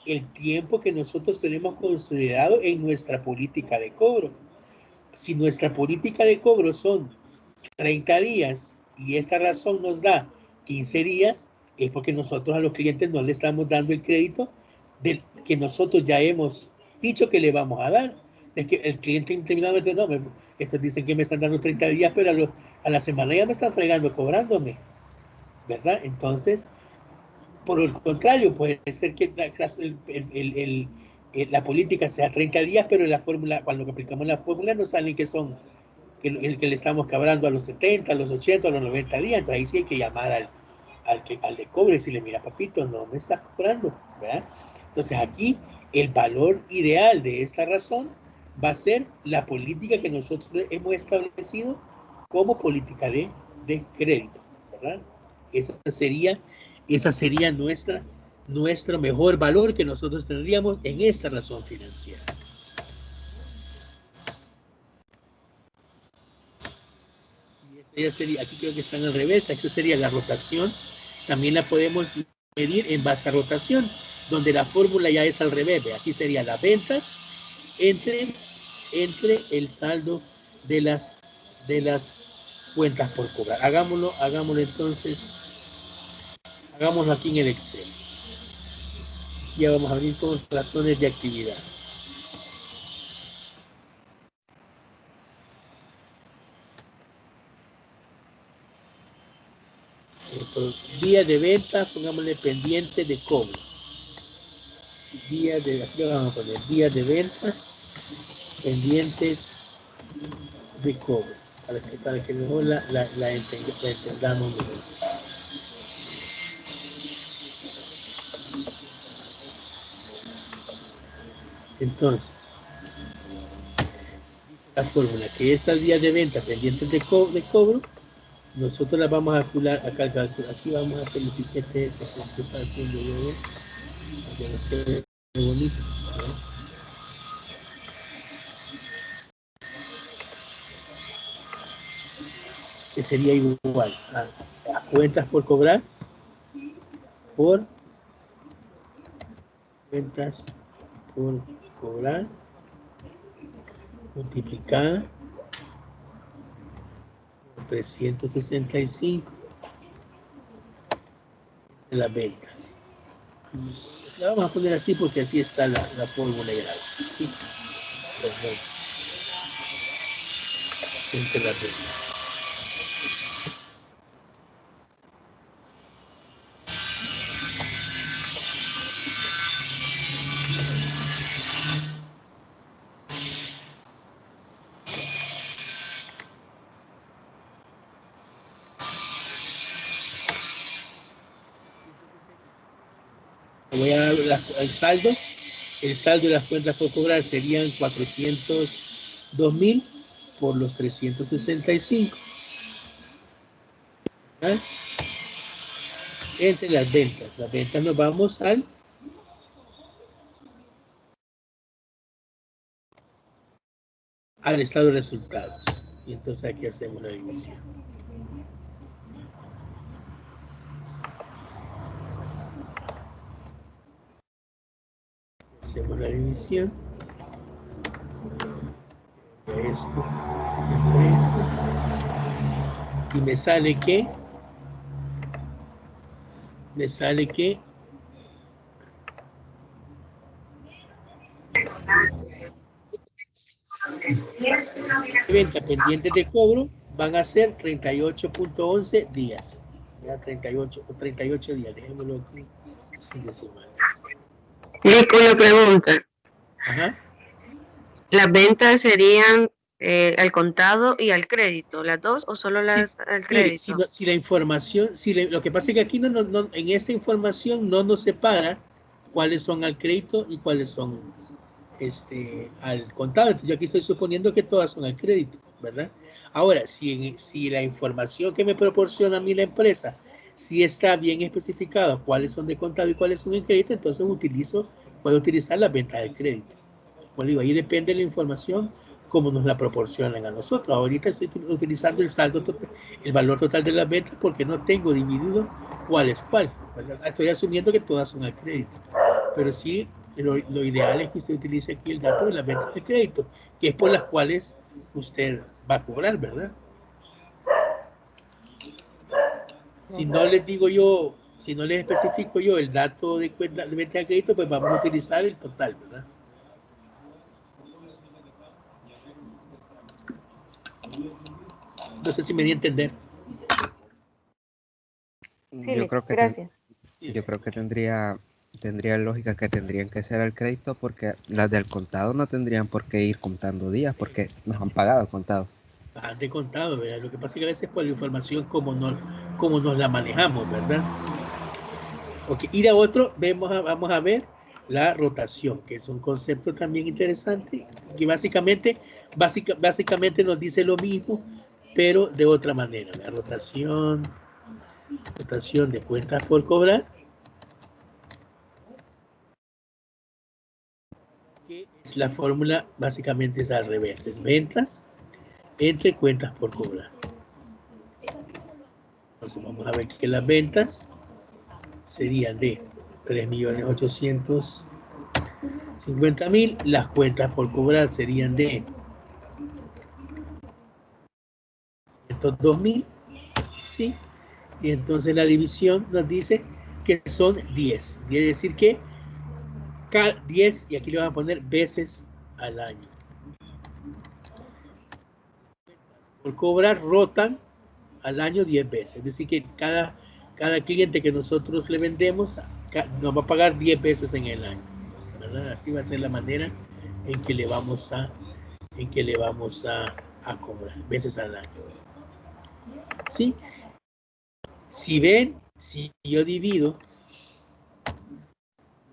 el tiempo que nosotros tenemos considerado en nuestra política de cobro. Si nuestra política de cobro son 30 días y esta razón nos da 15 días, es porque nosotros a los clientes no le estamos dando el crédito del que nosotros ya hemos dicho que le vamos a dar. Es que el cliente terminado no, estos dicen que me están dando 30 días, pero a la semana ya me están fregando, cobrándome, ¿verdad? Entonces, por el contrario, puede ser que la política sea 30 días, pero la fórmula, cuando aplicamos la fórmula, nos salen que son que le estamos cobrando a los 70, a los 80, a los 90 días. Entonces ahí sí hay que llamar al de cobre y decirle, mira, papito, no me estás cobrando, ¿verdad? Entonces aquí el valor ideal de esta razón va a ser la política que nosotros hemos establecido como política de crédito, ¿verdad? Esa sería nuestro mejor valor que nosotros tendríamos en esta razón financiera. Y esta sería, aquí creo que están al revés, aquí sería la rotación. También la podemos medir en base a rotación, donde la fórmula ya es al revés. Aquí sería las ventas entre el saldo de las cuentas por cobrar. Hagámoslo entonces, hagámoslo aquí en el Excel. Ya vamos a abrir con razones de actividad. Día de venta, pongámosle pendiente de cobro. Aquí vamos a poner días de venta, pendientes de cobro, para que mejor la entendamos mejor. Entonces, la fórmula que estas días de venta pendientes de cobro, nosotros las vamos a calcular. Aquí vamos a hacer el piquete ese que se está haciendo yo, que nos quede bonito, ¿no? Que sería igual a cuentas por cobrar por cuentas por cobrar multiplicada por 365 de las ventas. La vamos a poner así porque así está la fórmula ya. ¿Sí? Entre las ventas. Voy a dar el saldo. El saldo de las cuentas por cobrar serían 402,000 por los 365. ¿Verdad? Entre las ventas. Las ventas nos vamos al estado de resultados. Y entonces aquí hacemos la división. Hacemos la división. Esto entre esto. Y me sale que 30 pendientes de cobro van a ser 38.11 días. Ya 38 días, dejémoslo aquí sin decimales. Lick, una pregunta. Ajá. ¿Las ventas serían al contado y al crédito, las dos, o solo las al crédito? Mire, si la información, lo que pasa es que aquí en esta información no nos separa cuáles son al crédito y cuáles son al contado. Entonces, yo aquí estoy suponiendo que todas son al crédito, ¿verdad? Ahora, si la información que me proporciona a mí la empresa, si está bien especificada cuáles son de contado y cuáles son de crédito, entonces puedo utilizar las ventas de crédito. Como digo, ahí depende de la información como nos la proporcionan a nosotros. Ahorita estoy utilizando el saldo total, el valor total de las ventas, porque no tengo dividido cuál es cuál, ¿verdad? Estoy asumiendo que todas son al crédito, pero sí, lo ideal es que usted utilice aquí el dato de las ventas de crédito, que es por las cuales usted va a cobrar, ¿verdad? Si no les digo yo, si no les especifico yo el dato de cuenta de venta de crédito, pues vamos a utilizar el total, ¿verdad? No sé si me di a entender. Sí, Yo creo que gracias. yo creo que tendría lógica que tendrían que ser al crédito, porque las del contado no tendrían por qué ir contando días, porque nos han pagado el contado. Bastante contado, ¿verdad? Lo que pasa es que a veces por la información como nos la manejamos, ¿verdad? Ok, ir a otro, vamos a ver la rotación, que es un concepto también interesante, que básicamente nos dice lo mismo, pero de otra manera. La rotación de cuentas por cobrar, que es la fórmula, básicamente es al revés, es ventas entre cuentas por cobrar. Entonces vamos a ver que las ventas serían de 3.850.000, las cuentas por cobrar serían de 102.000, ¿sí? Y entonces la división nos dice que son 10. Quiere decir que 10, y aquí le van a poner veces al año. Por cobrar rotan al año 10 veces. Es decir, que cada cliente que nosotros le vendemos nos va a pagar 10 veces en el año, ¿verdad? Así va a ser la manera en que le vamos a cobrar veces al año. ¿Sí? Si ven, si yo divido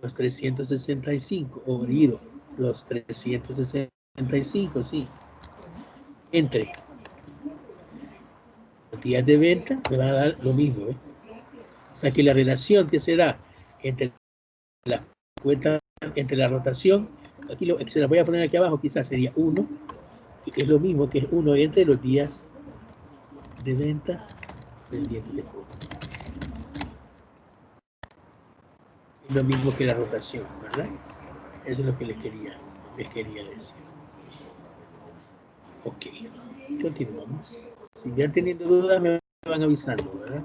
los 365, o divido los 365, sí, entre los días de venta, me va a dar lo mismo, ¿eh? O sea que la relación que se da entre la cuenta, entre la rotación, aquí se la voy a poner aquí abajo, quizás sería 1, que es lo mismo que es 1 entre los días de venta pendientes de cobro. Es lo mismo que la rotación, ¿verdad? Eso es lo que les quería decir. Ok, continuamos. Si van teniendo dudas, me van avisando, ¿verdad?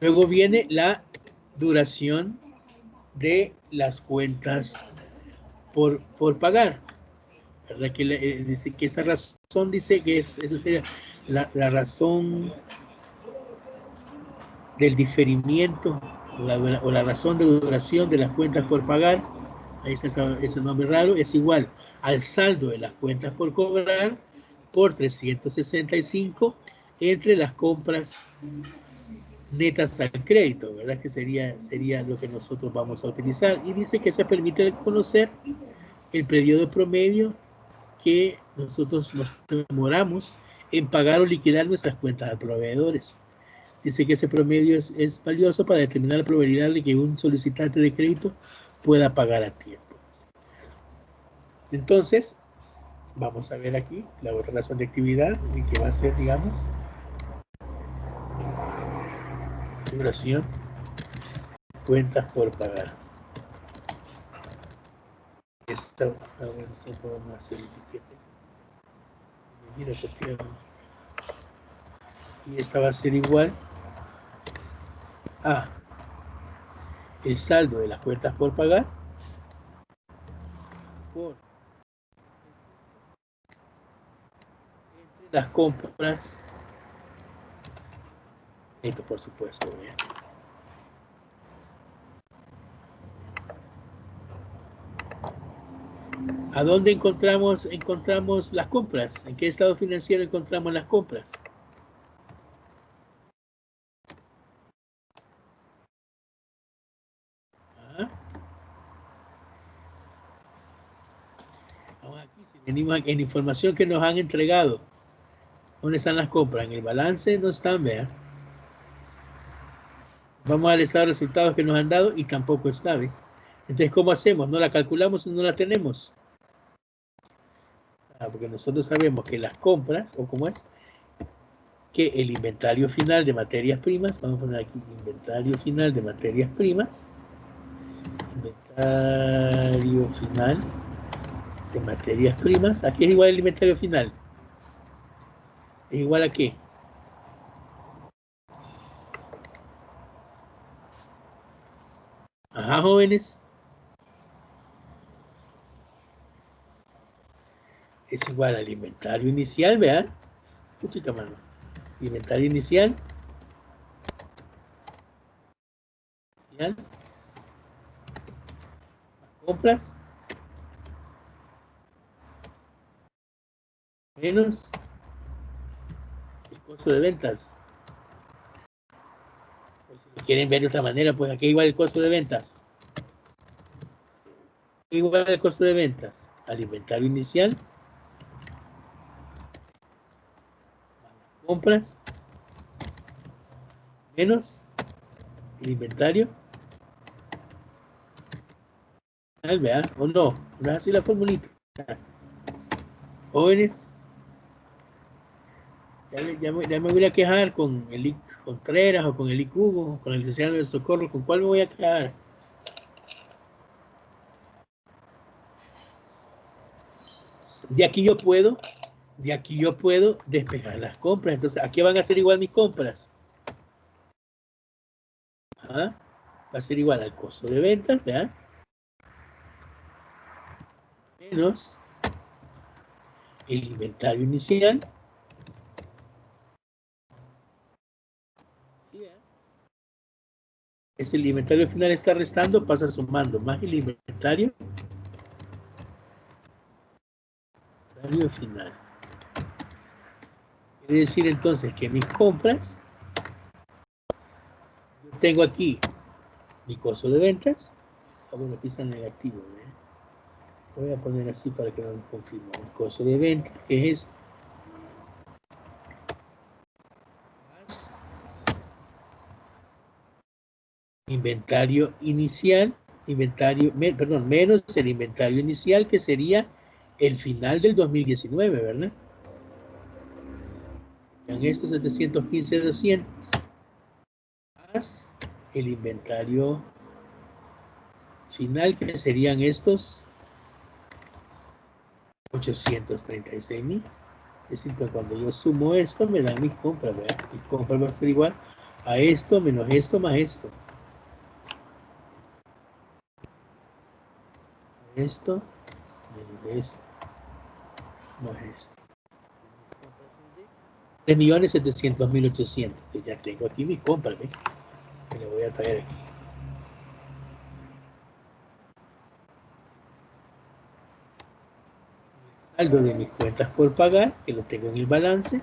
Luego viene la duración de las cuentas por pagar, ¿verdad? Que dice que esa razón, dice que esa sería la razón del diferimiento o la razón de duración de las cuentas por pagar. Ahí está ese nombre raro, es igual al saldo de las cuentas por cobrar por 365 entre las compras netas al crédito, ¿verdad? Que sería lo que nosotros vamos a utilizar. Y dice que se permite conocer el periodo promedio que nosotros nos demoramos en pagar o liquidar nuestras cuentas a proveedores. Dice que ese promedio es valioso para determinar la probabilidad de que un solicitante de crédito pueda pagar a tiempo. Entonces, vamos a ver aquí la otra razón de actividad, y que va a ser, digamos, duración, cuentas por pagar. Esta, bueno, siempre vamos a hacer el piquete. Mira, porque Y esta va a ser igual a el saldo de las cuentas por pagar por las compras. Esto por supuesto, ¿eh? ¿A dónde encontramos las compras? ¿En qué estado financiero encontramos las compras? ¿Ah? Vamos aquí, si venimos en información que nos han entregado. ¿Dónde están las compras? En el balance no están, vean. Vamos al estado de resultados que nos han dado y tampoco está, ¿ve? Entonces, ¿cómo hacemos? ¿No la calculamos o no la tenemos? Porque nosotros sabemos que las compras, o cómo es, que el inventario final de materias primas, vamos a poner aquí inventario final de materias primas, inventario final de materias primas, aquí es igual el inventario final, es igual a qué? Ajá, jóvenes, es igual al inventario inicial, vean, chica mano, inventario inicial, compras menos el costo de ventas. O si lo quieren ver de otra manera, pues aquí igual el costo de ventas. Igual el costo de ventas al inventario inicial, compras menos el inventario final, ¿verdad? O no, no es así la formulita. Jóvenes, ya me voy a quejar con el Contreras o con el Hugo, o con el licenciado de Socorro. ¿Con cuál me voy a quejar? De aquí yo puedo despejar las compras. Entonces, aquí van a ser igual mis compras. ¿Ah? Va a ser igual al costo de ventas, ¿verdad? Menos el inventario inicial. ¿Sí, ¿verdad? Es el inventario final está restando, pasa sumando, más el inventario final. Quiere decir entonces que mis compras, yo tengo aquí mi costo de ventas. Bueno, aquí está negativo, ¿eh? Voy a poner así para que no me confirme. El costo de ventas, que es más inventario inicial, menos el inventario inicial, que sería el final del 2019, ¿verdad? En estos 715,200 más el inventario final, que serían estos 836,000. Es decir, que cuando yo sumo esto, me dan mis compras, ¿verdad? Mis compras va a ser igual a esto menos esto más esto. Esto menos esto más esto. 3.700.800. Ya tengo aquí mis compras, ¿ves? Que le voy a traer aquí. El saldo de mis cuentas por pagar, que lo tengo en el balance,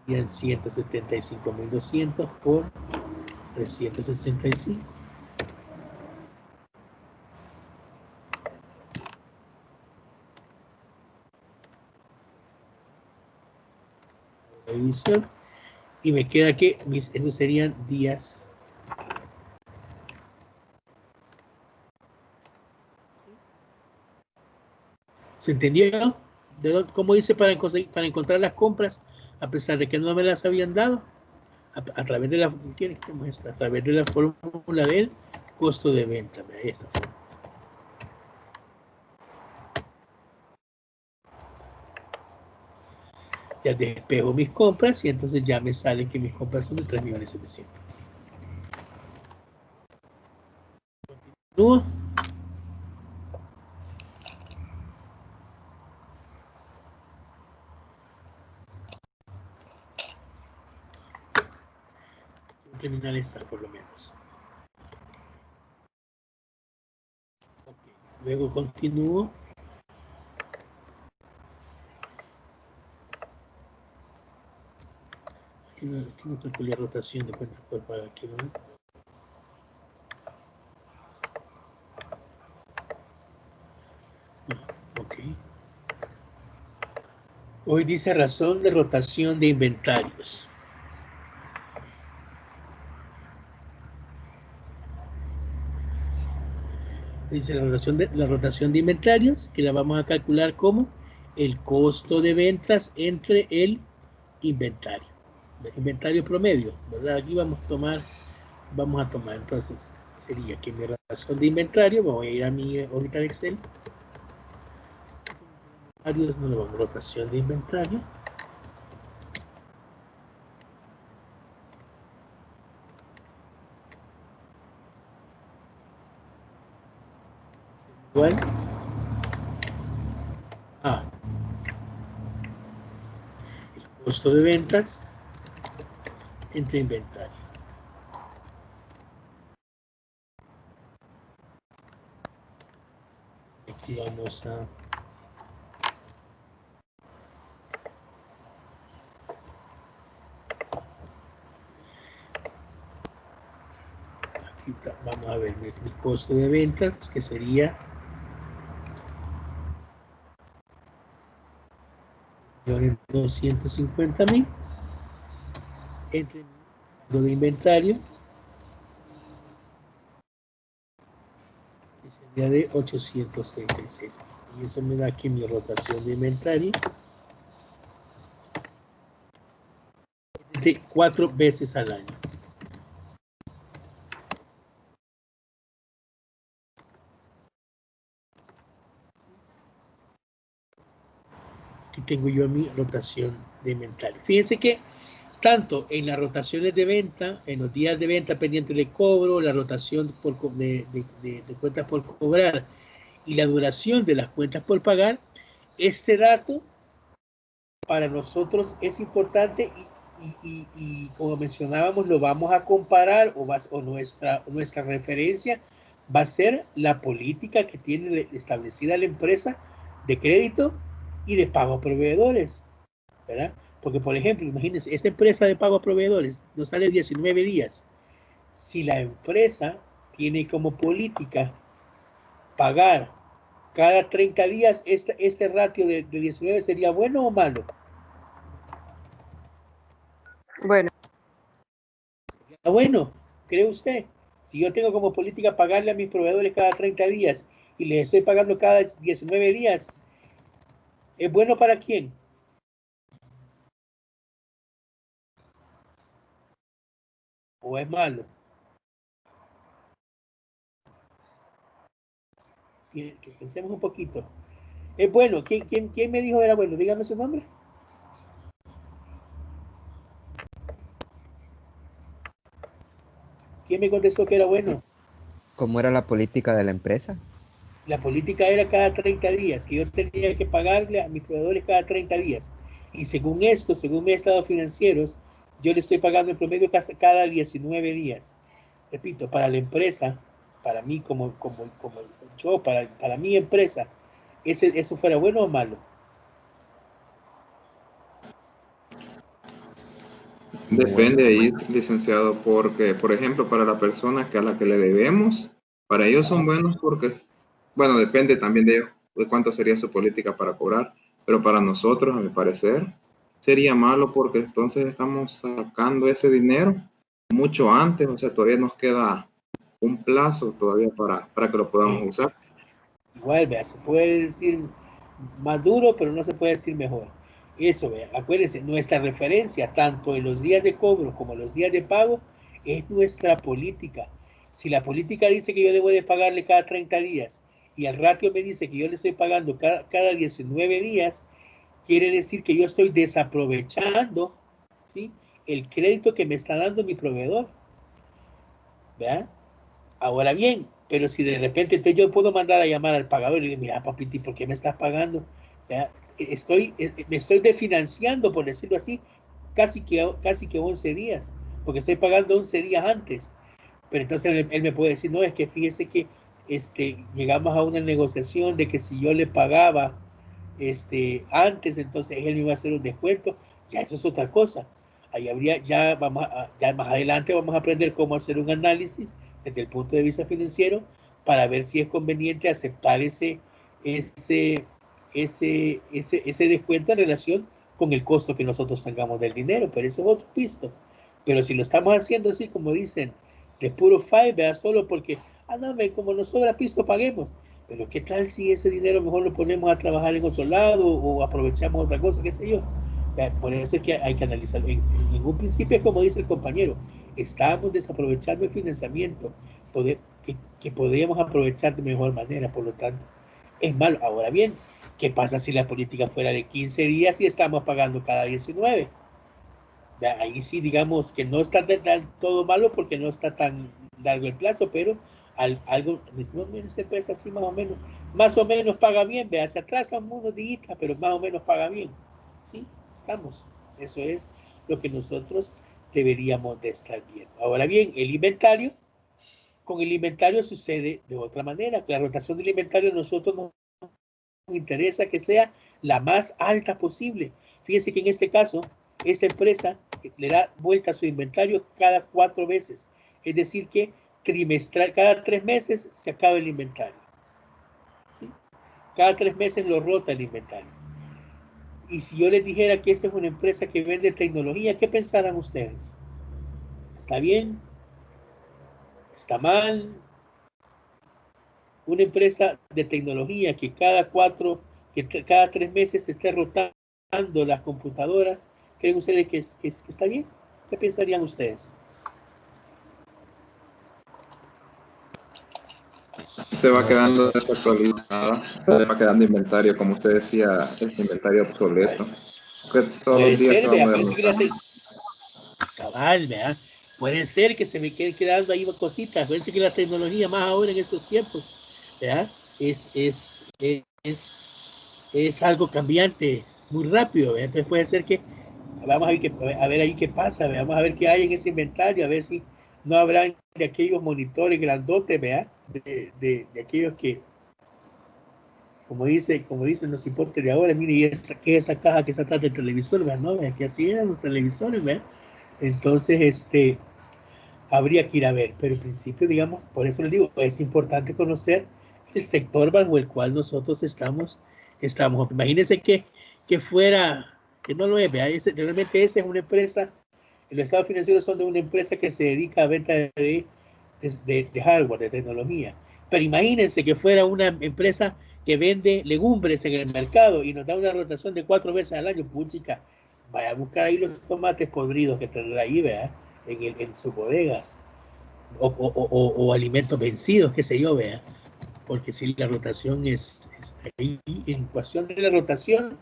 serían 175.200 por 365. La división. Y me queda que esos serían días. ¿Se entendió? ¿Cómo hice para encontrar las compras a pesar de que no me las habían dado? A través de la, a través de la fórmula del costo de venta. Esta fórmula. Ya despejo mis compras y entonces ya me sale que mis compras son de 3.700.000. Continúo. Terminar esta por lo menos. Okay. Luego continúo. Aquí no calculé rotación de cuentas por pagar. Aquí no. Ok. Hoy dice razón de rotación de inventarios. Dice la rotación de inventarios, que la vamos a calcular como el costo de ventas entre el inventario promedio, ¿verdad? Aquí vamos a tomar, entonces, sería que mi razón de inventario, voy a ir a mi hojita de Excel, rotación de inventario, igual a el costo de ventas entre inventario. Aquí vamos a vamos a ver mi costo de ventas, que sería 250.000 entre lo de inventario, que sería de 836.000, y eso me da aquí mi rotación de inventario de 4 veces al año. Aquí tengo yo mi rotación de inventario. Fíjense que tanto en las rotaciones de venta, en los días de venta pendientes de cobro, la rotación de cuentas por cobrar y la duración de las cuentas por pagar, este dato para nosotros es importante y como mencionábamos, lo vamos a comparar o nuestra referencia va a ser la política que tiene establecida la empresa de crédito y de pago a proveedores, ¿verdad? Porque, por ejemplo, imagínense, esta empresa de pago a proveedores nos sale 19 días. Si la empresa tiene como política pagar cada 30 días, este ratio de 19 sería bueno o malo. Bueno. Bueno, ¿cree usted? Si yo tengo como política pagarle a mis proveedores cada 30 días y les estoy pagando cada 19 días, ¿es bueno para quién? ¿O es malo? Que pensemos un poquito. Es bueno. ¿Quién me dijo era bueno? Dígame su nombre. ¿Quién me contestó que era bueno? ¿Cómo era la política de la empresa? La política era cada 30 días, que yo tenía que pagarle a mis proveedores cada 30 días. Y según esto, según mis estados financieros, yo le estoy pagando en promedio cada 19 días. Repito, para la empresa, para mí como yo, para mi empresa, ¿eso fuera bueno o malo? Depende ahí, licenciado, porque, por ejemplo, para la persona a la que le debemos, para ellos son buenos porque, bueno, depende también de cuánto sería su política para cobrar, pero para nosotros, a mi parecer, sería malo porque entonces estamos sacando ese dinero mucho antes, o sea, todavía nos queda un plazo todavía para que lo podamos usar. Igual, vea, se puede decir más duro, pero no se puede decir mejor. Eso, vea, acuérdense, nuestra referencia, tanto en los días de cobro como en los días de pago, es nuestra política. Si la política dice que yo debo de pagarle cada 30 días y el ratio me dice que yo le estoy pagando cada 19 días, quiere decir que yo estoy desaprovechando, ¿sí?, el crédito que me está dando mi proveedor. ¿Verdad? Ahora bien, pero si de repente entonces yo puedo mandar a llamar al pagador y le digo, mira, papiti, ¿por qué me estás pagando? ¿Verdad? Me estoy desfinanciando, por decirlo así, casi que 11 días, porque estoy pagando 11 días antes. Pero entonces él me puede decir, no, es que fíjese que llegamos a una negociación de que si yo le pagaba antes, entonces él me iba a hacer un descuento. Ya eso es otra cosa. Ahí habría, ya más adelante vamos a aprender cómo hacer un análisis desde el punto de vista financiero para ver si es conveniente aceptar ese descuento en relación con el costo que nosotros tengamos del dinero, pero ese es otro pisto. Pero si lo estamos haciendo así, como dicen, de puro five, solo porque, no, como nos sobra pisto, paguemos. Pero ¿qué tal si ese dinero mejor lo ponemos a trabajar en otro lado o aprovechamos otra cosa, qué sé yo? Por eso es que hay que analizarlo. En un principio, como dice el compañero, estamos desaprovechando el financiamiento que podríamos aprovechar de mejor manera, por lo tanto, es malo. Ahora bien, ¿qué pasa si la política fuera de 15 días y estamos pagando cada 19? Ahí sí, digamos que no está todo malo porque no está tan largo el plazo, pero algo, esta empresa sí más o menos paga bien, vea, se atrasan unos días, pero más o menos paga bien. Sí, estamos. Eso es lo que nosotros deberíamos de estar viendo. Ahora bien, con el inventario sucede de otra manera. La rotación del inventario a nosotros nos interesa que sea la más alta posible. Fíjense que en este caso, esta empresa le da vuelta a su inventario cada 4 veces. Es decir que trimestral, cada 3 meses se acaba el inventario. ¿Sí? Cada 3 meses lo rota el inventario. Y si yo les dijera que esta es una empresa que vende tecnología, ¿qué pensarán ustedes? ¿Está bien? ¿Está mal? Una empresa de tecnología que cada 3 meses se esté rotando las computadoras, ¿creen ustedes que está bien? ¿Qué pensarían ustedes? Se va quedando desactualizada, se va quedando inventario, como usted decía, es inventario obsoleto. Que todos los días se va modernizando. Cabal, ¿verdad? Puede ser que se me queden quedando ahí cositas. Parece que la tecnología, más ahora en estos tiempos, ¿verdad? Es algo cambiante, muy rápido, ¿verdad? Entonces puede ser que vamos a ver ahí qué pasa, ¿verdad? Vamos a ver qué hay en ese inventario, a ver si no habrán de aquellos monitores grandotes, ¿verdad? De aquellos que, como dicen los importes de ahora, mire, y esa caja que está atrás del televisor, ¿verdad? ¿No? Que así eran los televisores, ¿verdad? Entonces, habría que ir a ver, pero en principio, digamos, por eso les digo, es importante conocer el sector bajo el cual nosotros estamos. Imagínense que no lo es, realmente esa es una empresa, los estados financieros son de una empresa que se dedica a venta de hardware, de tecnología, pero imagínense que fuera una empresa que vende legumbres en el mercado y nos da una rotación de 4 veces al año, puchica, vaya a buscar ahí los tomates podridos que tendrá ahí, ¿verdad? En sus bodegas, o alimentos vencidos, qué sé yo, vea, porque si la rotación es ahí, en cuestión de la rotación,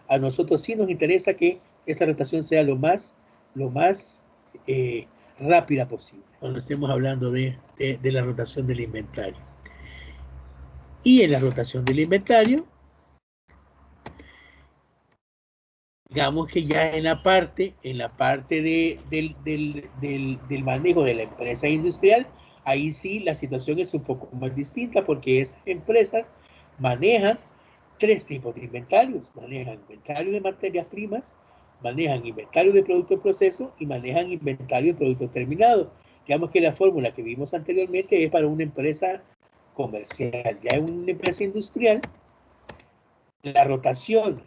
a nosotros sí nos interesa que esa rotación sea lo más rápida posible, cuando estemos hablando de la rotación del inventario. Y en la rotación del inventario, digamos que ya en la parte del manejo de la empresa industrial, ahí sí la situación es un poco más distinta porque esas empresas manejan 3 tipos de inventarios. Manejan inventario de materias primas, manejan inventario de producto de proceso y manejan inventario de producto terminado. Digamos que la fórmula que vimos anteriormente es para una empresa comercial. Ya en una empresa industrial, la rotación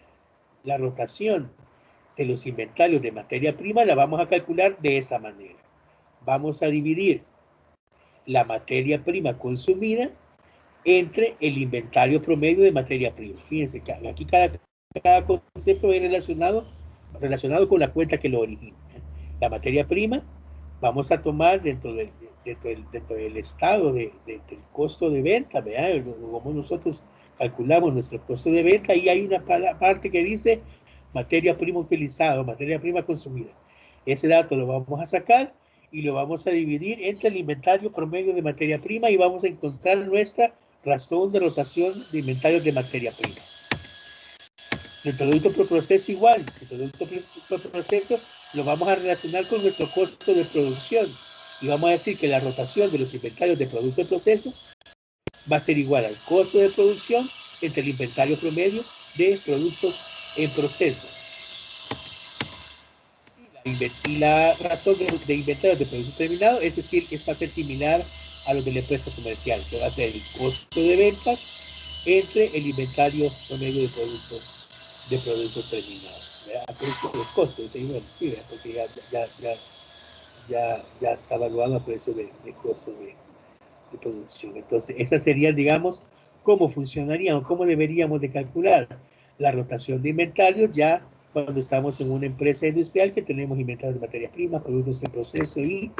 de los inventarios de materia prima la vamos a calcular de esta manera. Vamos a dividir la materia prima consumida entre el inventario promedio de materia prima. Fíjense que aquí cada concepto es relacionado con la cuenta que lo origina. La materia prima vamos a tomar dentro del estado del costo de venta, ¿verdad? Como nosotros calculamos nuestro costo de venta y hay una parte que dice materia prima utilizada, materia prima consumida. Ese dato lo vamos a sacar y lo vamos a dividir entre el inventario promedio de materia prima y vamos a encontrar nuestra razón de rotación de inventarios de materia prima. El producto por proceso igual, el producto por proceso lo vamos a relacionar con nuestro costo de producción y vamos a decir que la rotación de los inventarios de producto de proceso va a ser igual al costo de producción entre el inventario promedio de productos en proceso. Y la razón de inventarios de producto terminado, es decir, va a ser similar a los de la empresa comercial, que va a ser el costo de ventas entre el inventario promedio de productos terminados. A precio de costo, ese igual, sí, porque ya está evaluado a precio de costo de producción. Entonces, esa sería, digamos, cómo funcionaría o cómo deberíamos de calcular la rotación de inventarios ya cuando estamos en una empresa industrial que tenemos inventarios de materias primas, productos en proceso y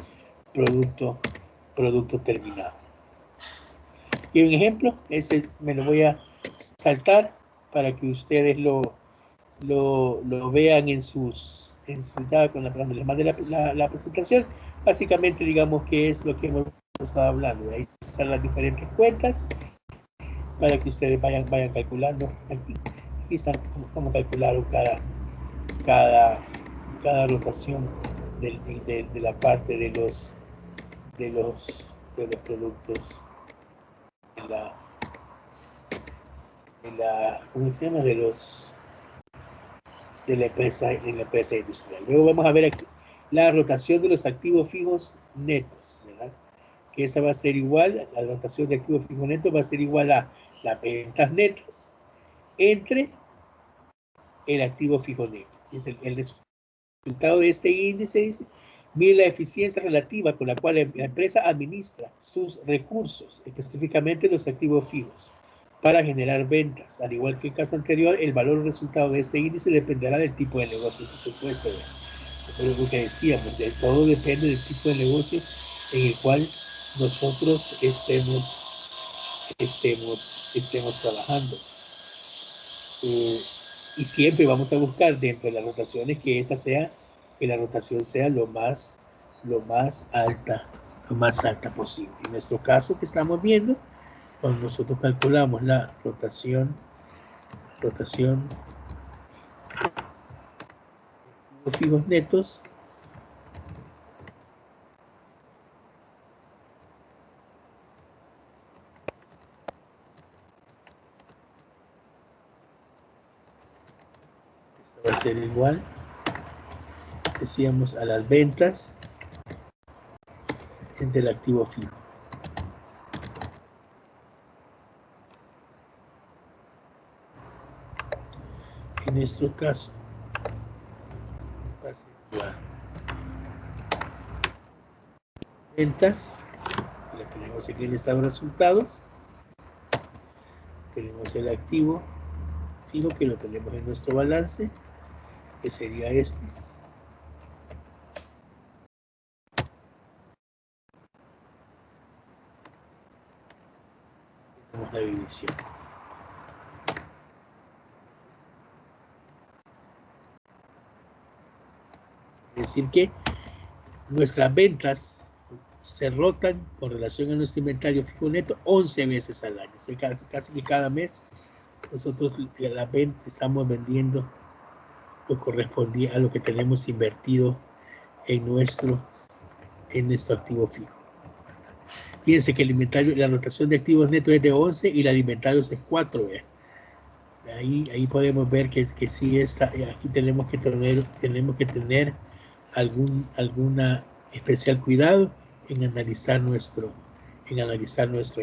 producto terminado. Y un ejemplo, ese me lo voy a saltar para que ustedes lo vean en sus ya cuando les mande la presentación. Básicamente, digamos que es lo que hemos estado hablando. Ahí están las diferentes cuentas para que ustedes vayan calculando. Aquí están cómo calcularon cada rotación de la parte de los productos ¿cómo se llama? De la empresa industrial. Luego vamos a ver aquí la rotación de los activos fijos netos, ¿verdad? Que esa va a ser igual, la rotación de activos fijos netos va a ser igual a las ventas netas entre el activo fijo neto. Es el resultado de este índice dice, mide la eficiencia relativa con la cual la empresa administra sus recursos, específicamente los activos fijos, para generar ventas. Al igual que el caso anterior, el valor resultado de este índice dependerá del tipo de negocio, por supuesto. Es lo que decíamos, todo depende del tipo de negocio en el cual nosotros estemos trabajando. Y siempre vamos a buscar dentro de las rotaciones que la rotación sea lo más alta posible. En nuestro caso que estamos viendo, cuando nosotros calculamos la rotación de fijos netos, esto va a ser igual, decíamos, a las ventas entre el activo fijo. En nuestro caso, va a ser igual. Ventas, la tenemos aquí en el estado de resultados. Tenemos el activo fijo que lo tenemos en nuestro balance, que sería este. Tenemos la división. Es decir que nuestras ventas se rotan con relación a nuestro inventario fijo neto 11 veces al año. O sea, casi que cada mes nosotros estamos vendiendo lo correspondía a lo que tenemos invertido en nuestro activo fijo. Fíjense que el inventario, la rotación de activos netos es de 11 y la de inventarios es 4. Ahí podemos ver que sí está. Aquí tenemos que tener alguna especial cuidado en analizar nuestro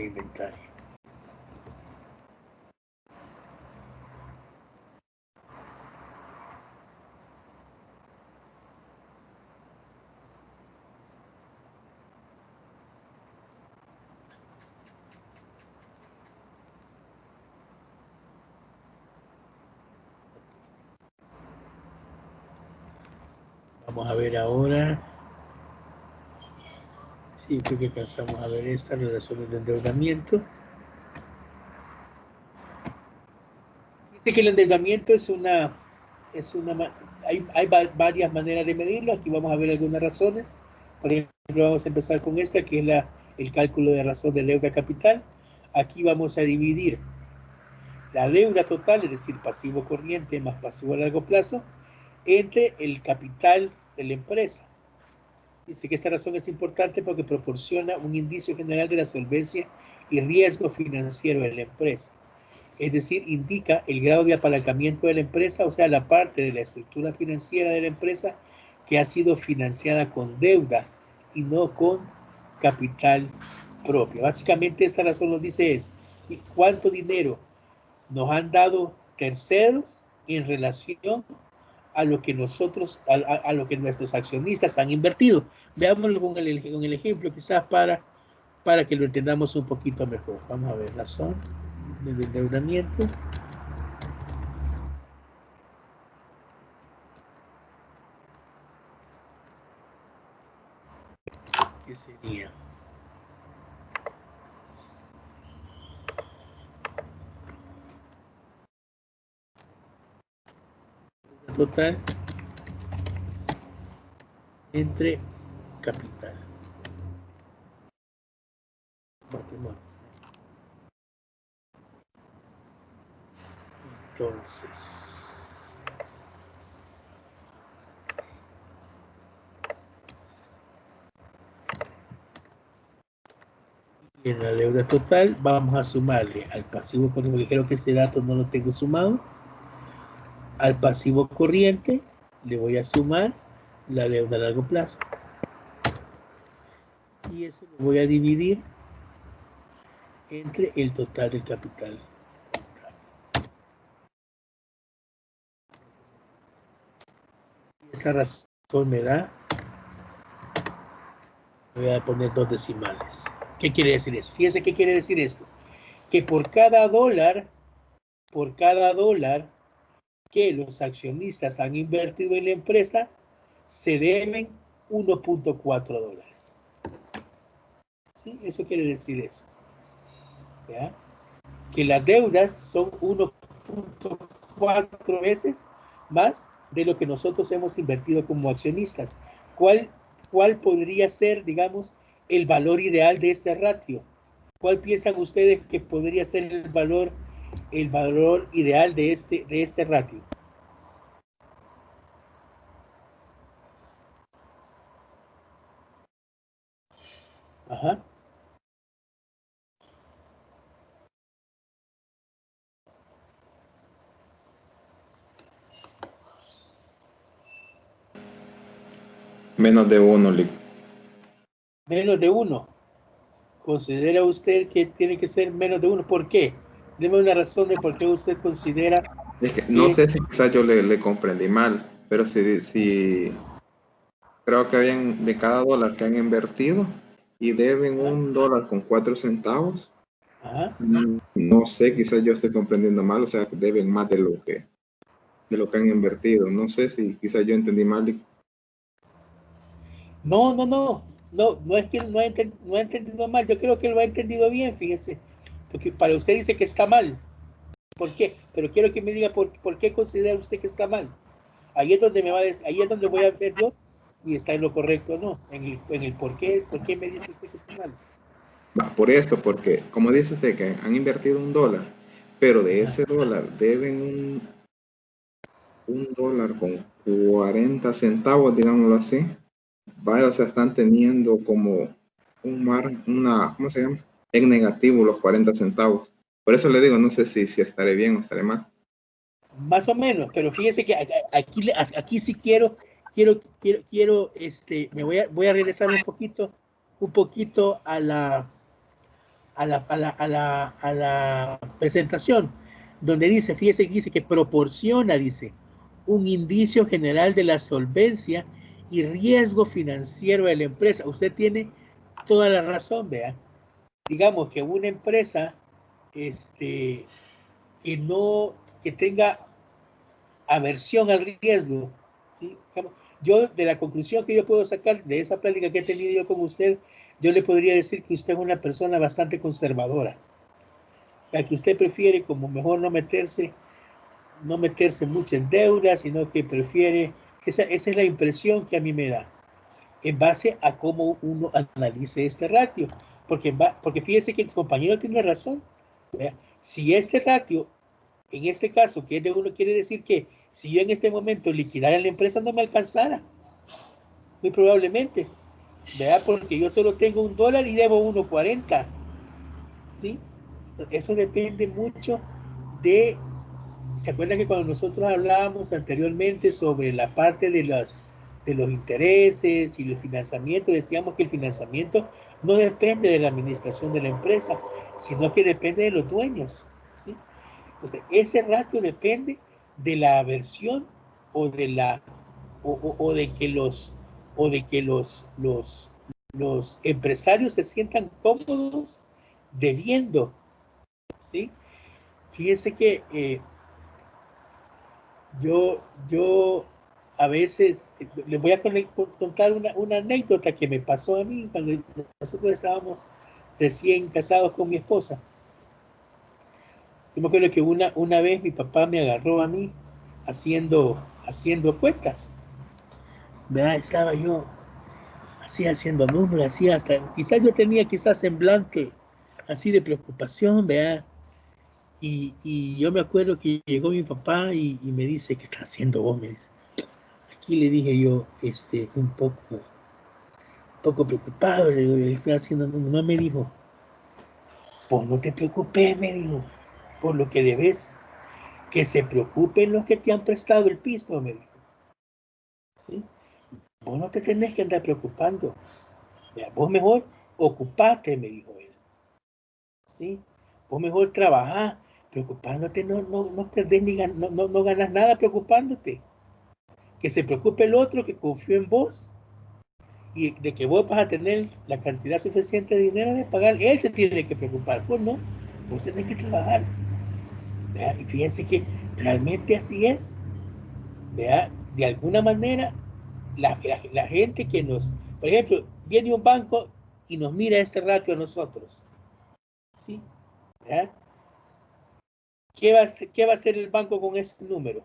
inventario. Vamos a ver ahora. Sí, creo que alcanzamos a ver estas relaciones de endeudamiento. que el endeudamiento hay varias maneras de medirlo. Aquí vamos a ver algunas razones. Por ejemplo, vamos a empezar con esta, que es el cálculo de razón de deuda capital. Aquí vamos a dividir la deuda total, es decir, pasivo corriente más pasivo a largo plazo, entre el capital de la empresa. Dice que esta razón es importante porque proporciona un indicio general de la solvencia y riesgo financiero de la empresa. Es decir, indica el grado de apalancamiento de la empresa, o sea, la parte de la estructura financiera de la empresa que ha sido financiada con deuda y no con capital propio. Básicamente esta razón nos dice es cuánto dinero nos han dado terceros en relación a lo que nosotros, a lo que nuestros accionistas han invertido. Veámoslo con el ejemplo, quizás para que lo entendamos un poquito mejor. Vamos a ver, razón del endeudamiento. ¿Qué sería? Total entre capital. Entonces, en la deuda total vamos a sumarle al pasivo corriente, porque creo que ese dato no lo tengo sumado. Al pasivo corriente le voy a sumar la deuda a largo plazo. Y eso lo voy a dividir entre el total del capital. Esa razón me da, voy a poner 2 decimales. ¿Qué quiere decir eso? Fíjense qué quiere decir esto. Que por cada dólar que los accionistas han invertido en la empresa, se deben 1.4 dólares. ¿Sí? Eso quiere decir eso. ¿Ya? Que las deudas son 1.4 veces más de lo que nosotros hemos invertido como accionistas. ¿Cuál podría ser, digamos, el valor ideal de este ratio? ¿Cuál piensan ustedes que podría ser el valor ideal de este ratio? Ajá. Menos de 1, Lick. Menos de 1. ¿Considera usted que tiene que ser menos de 1? ¿Por qué? Deme una razón de por qué usted considera. Es que no sé si quizás yo le comprendí mal, pero si creo que habían de cada dólar que han invertido y deben $1.04. Ajá. No sé, quizás yo estoy comprendiendo mal, o sea, deben más de lo que han invertido. No sé si quizás yo entendí mal. No es que no ha entendido mal. Yo creo que lo ha entendido bien, fíjese. Porque para usted dice que está mal. ¿Por qué? Pero quiero que me diga por qué considera usted que está mal. Ahí es donde ahí es donde voy a ver yo si está en lo correcto o no. En el por qué me dice usted que está mal. Por esto, porque como dice usted que han invertido $1, pero de ese dólar deben $1.40, digámoslo así. Vaya, o sea, están teniendo como ¿cómo se llama? En negativo los 40 centavos. Por eso le digo, no sé si estaré bien o estaré mal. Más o menos, pero fíjese que aquí sí quiero, voy a regresar un poquito a la presentación, donde dice que proporciona, un indicio general de la solvencia y riesgo financiero de la empresa. Usted tiene toda la razón, vea. Digamos que una empresa que tenga aversión al riesgo, ¿sí? Yo, de la conclusión que yo puedo sacar de esa plática que he tenido yo con usted, yo le podría decir que usted es una persona bastante conservadora, la que usted prefiere como mejor no meterse no meterse mucho en deuda, sino que prefiere, esa es la impresión que a mí me da, en base a cómo uno analice este ratio. Porque fíjese que el compañero tiene razón. ¿Verdad? Si este ratio, en este caso, que es de uno, quiere decir que si yo en este momento liquidara la empresa no me alcanzara, muy probablemente, ¿verdad? Porque yo solo tengo $1 y debo 1.40, ¿sí? Eso depende mucho de, ¿se acuerdan que cuando nosotros hablábamos anteriormente sobre la parte de los intereses y el financiamiento, decíamos que el financiamiento no depende de la administración de la empresa, sino que depende de los dueños, ¿sí? Entonces, ese ratio depende de la aversión o de la o de que los empresarios se sientan cómodos debiendo, ¿sí? Fíjense que yo a veces les voy a contar una anécdota que me pasó a mí cuando nosotros estábamos recién casados con mi esposa. Yo me acuerdo que una vez mi papá me agarró a mí haciendo cuentas, ¿verdad? Estaba yo así haciendo números, así hasta, quizás yo tenía semblante así de preocupación, ¿verdad? Y yo me acuerdo que llegó mi papá y me dice, ¿qué estás haciendo vos? Me dice. Aquí le dije yo, un poco preocupado, le digo, ¿qué estás haciendo? No, me dijo, pues no te preocupes, me dijo, por lo que debes, que se preocupen los que te han prestado el piso, me dijo. ¿Sí? Vos no te tenés que andar preocupando. Mira, vos mejor ocupate, me dijo él. ¿Sí? Vos mejor trabajá, preocupándote, no perdés ni no ganas nada preocupándote. Que se preocupe el otro que confió en vos y de que vos vas a tener la cantidad suficiente de dinero de pagar. Él se tiene que preocupar, vos no. Vos tenés que trabajar. ¿Verdad? Y fíjense que realmente así es. ¿Verdad? De alguna manera, la gente que por ejemplo, viene un banco y nos mira este ratio a nosotros. ¿Sí? ¿Verdad? ¿Qué va a hacer el banco con ese número?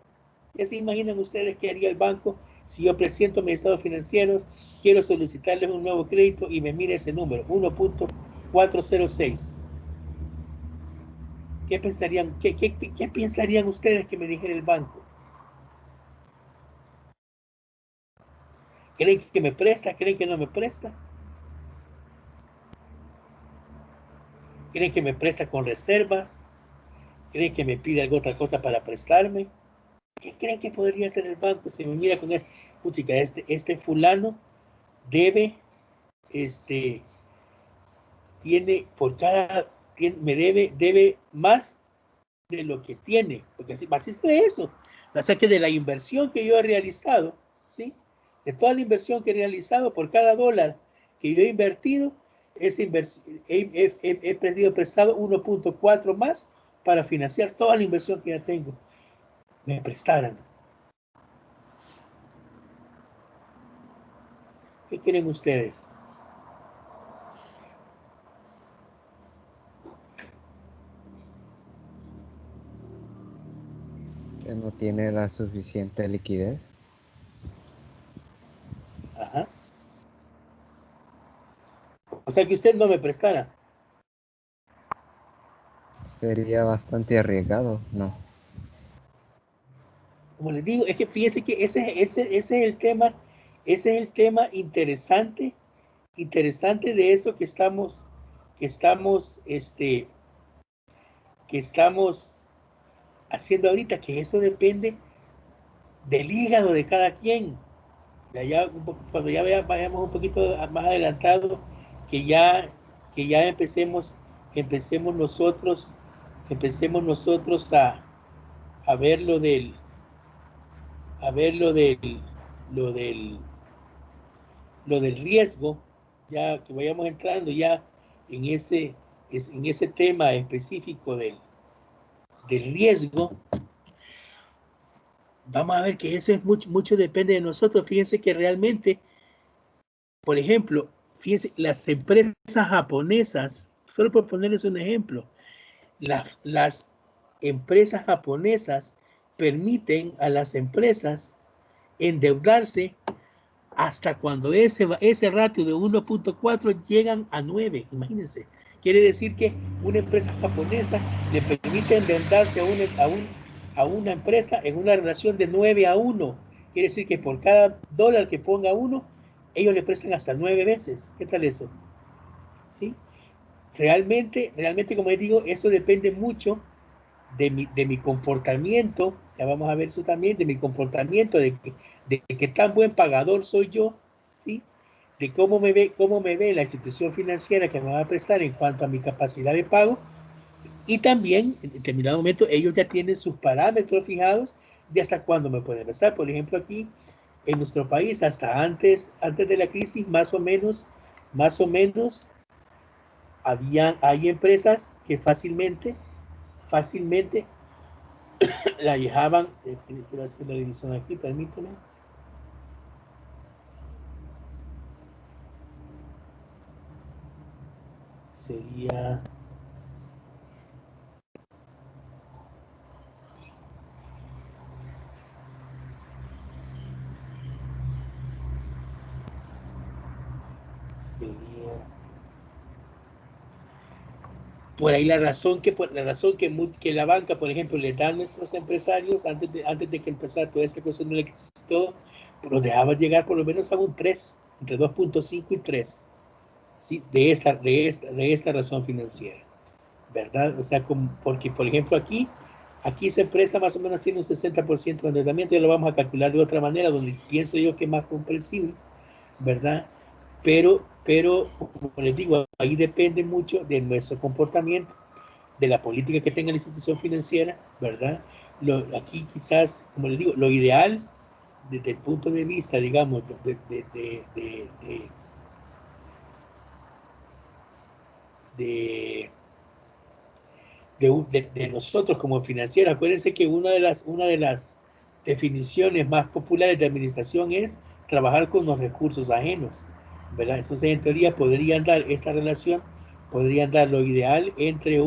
¿Ya se imaginan ustedes qué haría el banco si yo presento mis estados financieros, quiero solicitarles un nuevo crédito y me mira ese número, 1.406? ¿Qué pensarían ustedes que me dijera el banco? ¿Creen que me presta? ¿Creen que no me presta? ¿Creen que me presta con reservas? ¿Creen que me pide alguna otra cosa para prestarme? ¿Qué creen que podría hacer el banco si me mira con puchica, este fulano debe, me debe más de lo que tiene, porque así es eso. O sea que de la inversión que yo he realizado, ¿sí? De toda la inversión que he realizado, por cada $1 que yo he invertido, he pedido prestado 1.4 más para financiar toda la inversión que ya tengo. Me prestaran. ¿Qué quieren ustedes? Que no tiene la suficiente liquidez. Ajá. O sea que usted no me prestara. Sería bastante arriesgado, ¿no? Como les digo, es que fíjese que ese es el tema interesante de eso que estamos haciendo ahorita, que eso depende del hígado de cada quien. Cuando ya vayamos un poquito más adelantado, que ya empecemos nosotros a ver lo del riesgo, ya que vayamos entrando ya en ese tema específico del riesgo. Vamos a ver que eso es mucho depende de nosotros. Fíjense que realmente, por ejemplo, fíjense, las empresas japonesas, solo por ponerles un ejemplo, las empresas japonesas permiten a las empresas endeudarse hasta cuando ese ratio de 1.4 llegan a 9, imagínense. Quiere decir que una empresa japonesa le permite endeudarse a una empresa en una relación de 9:1. Quiere decir que por cada dólar que ponga uno, ellos le prestan hasta 9 veces. ¿Qué tal eso? ¿Sí? Realmente, como les digo, eso depende mucho de mi comportamiento. Ya vamos a ver eso también, de mi comportamiento, de qué tan buen pagador soy yo, ¿sí? De cómo me ve la institución financiera que me va a prestar en cuanto a mi capacidad de pago. Y también, en determinado momento, ellos ya tienen sus parámetros fijados de hasta cuándo me pueden prestar. Por ejemplo, aquí en nuestro país, hasta antes de la crisis, más o menos, hay empresas que fácilmente la dejaban. Quiero hacer la división aquí, permíteme. Sería por ahí la razón que la banca, por ejemplo, le da a nuestros empresarios antes de que empezara toda esta cuestión de la crisis y todo, los dejaba llegar por lo menos a un 3, entre 2.5 y 3, ¿sí? de esta razón financiera, ¿verdad? O sea, porque, por ejemplo, aquí esa empresa más o menos tiene un 60% de endeudamiento, ya lo vamos a calcular de otra manera, donde pienso yo que es más comprensible, ¿verdad? Pero, como les digo, ahí depende mucho de nuestro comportamiento, de la política que tenga la institución financiera, ¿verdad? Aquí quizás, como les digo, lo ideal, desde el punto de vista, digamos, de nosotros como financieros. Acuérdense que una de las definiciones más populares de administración es trabajar con los recursos ajenos, ¿verdad? Entonces, en teoría, podrían dar esta relación, podrían dar lo ideal entre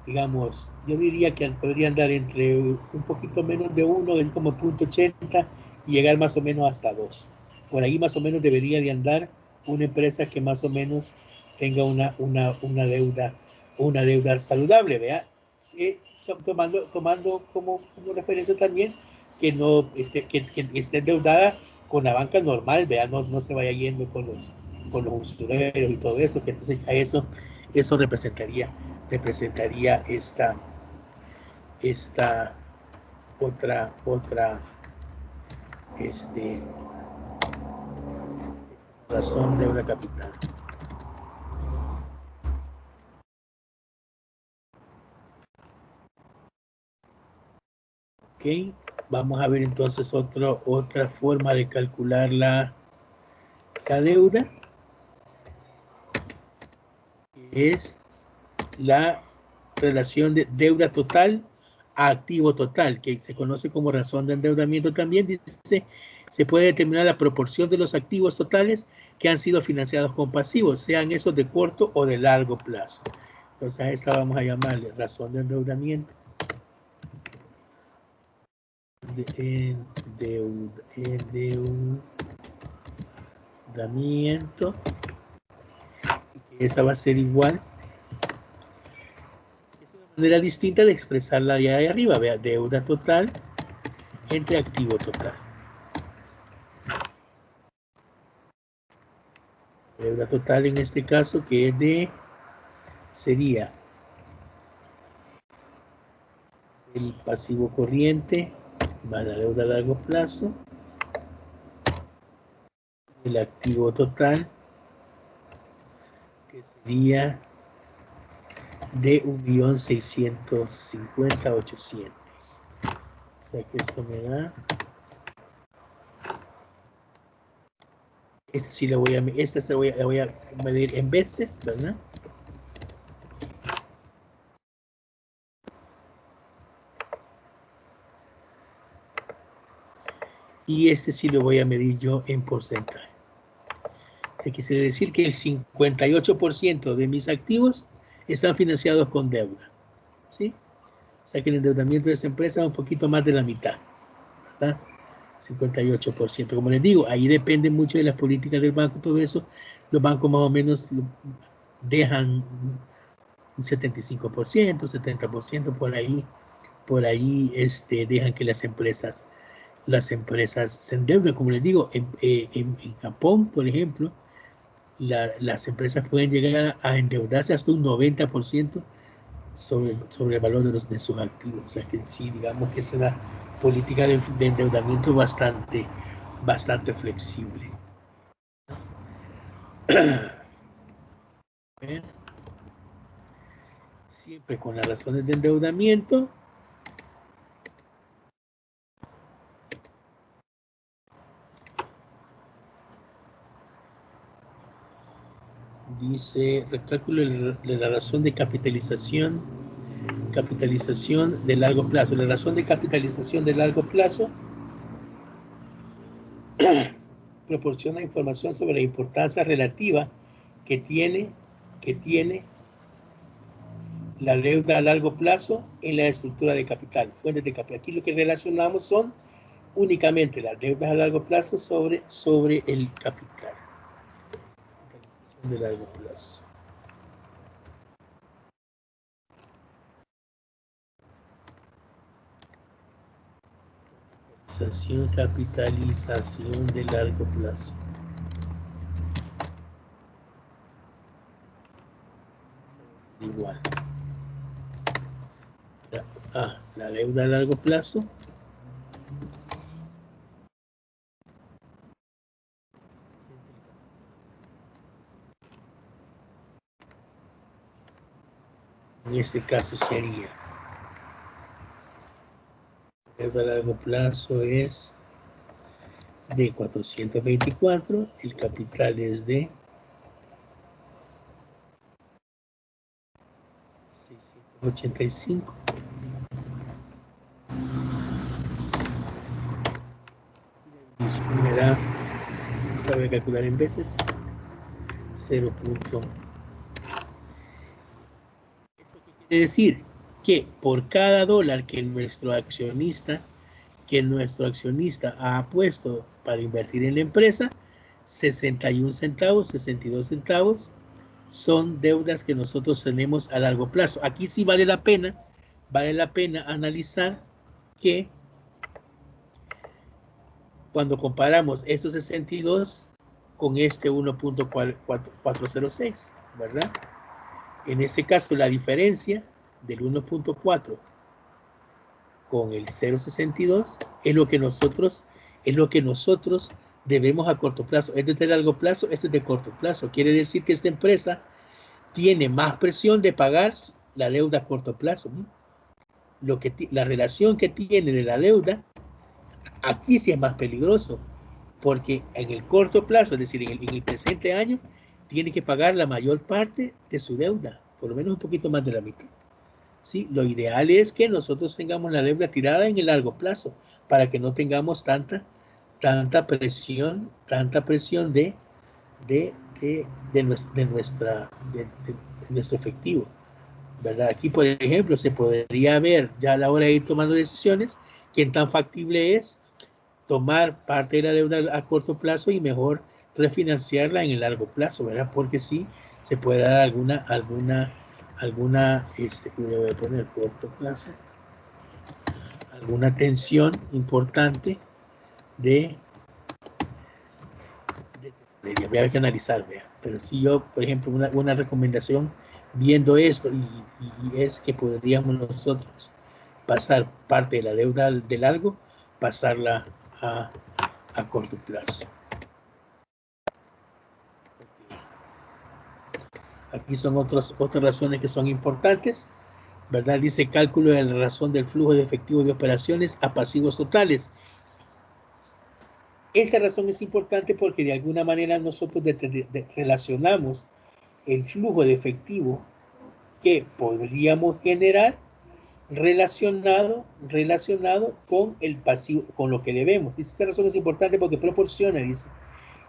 digamos, yo diría que podrían dar entre un poquito menos de 1, es como 0.80, y llegar más o menos hasta 2. Por ahí más o menos debería de andar una empresa que más o menos tenga una deuda saludable, ¿vea? Tomando como referencia también que no que esté endeudada con la banca normal, ¿vea? No se vaya yendo con los usureros y todo eso, que entonces a eso representaría esta otra razón de una capital. Ok, vamos a ver entonces otra forma de calcular la deuda, que es la relación de deuda total a activo total, que se conoce como razón de endeudamiento también. Dice, se puede determinar la proporción de los activos totales que han sido financiados con pasivos, sean esos de corto o de largo plazo. Entonces a esta vamos a llamarle razón de endeudamiento. Endeudamiento. Esa va a ser igual. Es una manera distinta de expresarla de ahí arriba. Vea, deuda total entre activo total. Deuda total en este caso que sería el pasivo corriente más la deuda a largo plazo, el activo total, que sería de 1.650.800. O sea que esto me da, sí le voy a medir en veces, ¿verdad? Y sí lo voy a medir yo en porcentaje. Quiere decir que el 58% de mis activos están financiados con deuda, ¿sí? O sea que el endeudamiento de esa empresa es un poquito más de la mitad, ¿verdad? 58%. Como les digo, ahí depende mucho de las políticas del banco, todo eso. Los bancos más o menos dejan un 75%, 70% por ahí dejan que las empresas se endeuden. Como les digo, en Japón, por ejemplo, las empresas pueden llegar a endeudarse hasta un 90% sobre el valor de sus activos. O sea que sí, digamos que es una política de endeudamiento bastante flexible. Siempre con las razones de endeudamiento. Dice, recálculo de la razón de capitalización de largo plazo. La razón de capitalización de largo plazo proporciona información sobre la importancia relativa que tiene la deuda a largo plazo en la estructura de capital, fuentes de capital. Aquí lo que relacionamos son únicamente las deudas a largo plazo sobre el capital. Capitalización de largo plazo. Capitalización de largo plazo. Igual. La deuda a largo plazo. En este caso sería deuda a largo plazo es de 424, el capital es de 685. Me da, voy a calcular en veces, 0. Eso quiere decir que por cada dólar que nuestro accionista ha puesto para invertir en la empresa, 61 centavos, 62 centavos son deudas que nosotros tenemos a largo plazo. Aquí sí vale la pena analizar que cuando comparamos estos 62 con este 1.406, ¿verdad? En este caso la diferencia del 1.4 con el 0.62 es lo que nosotros debemos a corto plazo. Este es de largo plazo, este es de corto plazo. Quiere decir que esta empresa tiene más presión de pagar la deuda a corto plazo, ¿no? La relación que tiene de la deuda aquí sí es más peligroso, porque en el corto plazo, es decir, en el presente año, tiene que pagar la mayor parte de su deuda, por lo menos un poquito más de la mitad. Sí, lo ideal es que nosotros tengamos la deuda tirada en el largo plazo, para que no tengamos tanta presión de nuestro efectivo, ¿verdad? Aquí, por ejemplo, se podría ver ya a la hora de ir tomando decisiones, quién tan factible es tomar parte de la deuda a corto plazo y mejor refinanciarla en el largo plazo, ¿verdad? Porque sí se puede dar alguna voy a poner corto plazo, alguna tensión importante había que analizar, ¿vea? Pero si yo, por ejemplo, una recomendación viendo esto y es que podríamos nosotros pasar parte de la deuda de largo, pasarla a corto plazo. Aquí son otras razones que son importantes, ¿verdad? Dice cálculo de la razón del flujo de efectivo de operaciones a pasivos totales. Esa razón es importante porque de alguna manera nosotros relacionamos el flujo de efectivo que podríamos generar relacionado con el pasivo, con lo que debemos. Dice, esa razón es importante porque proporciona, dice,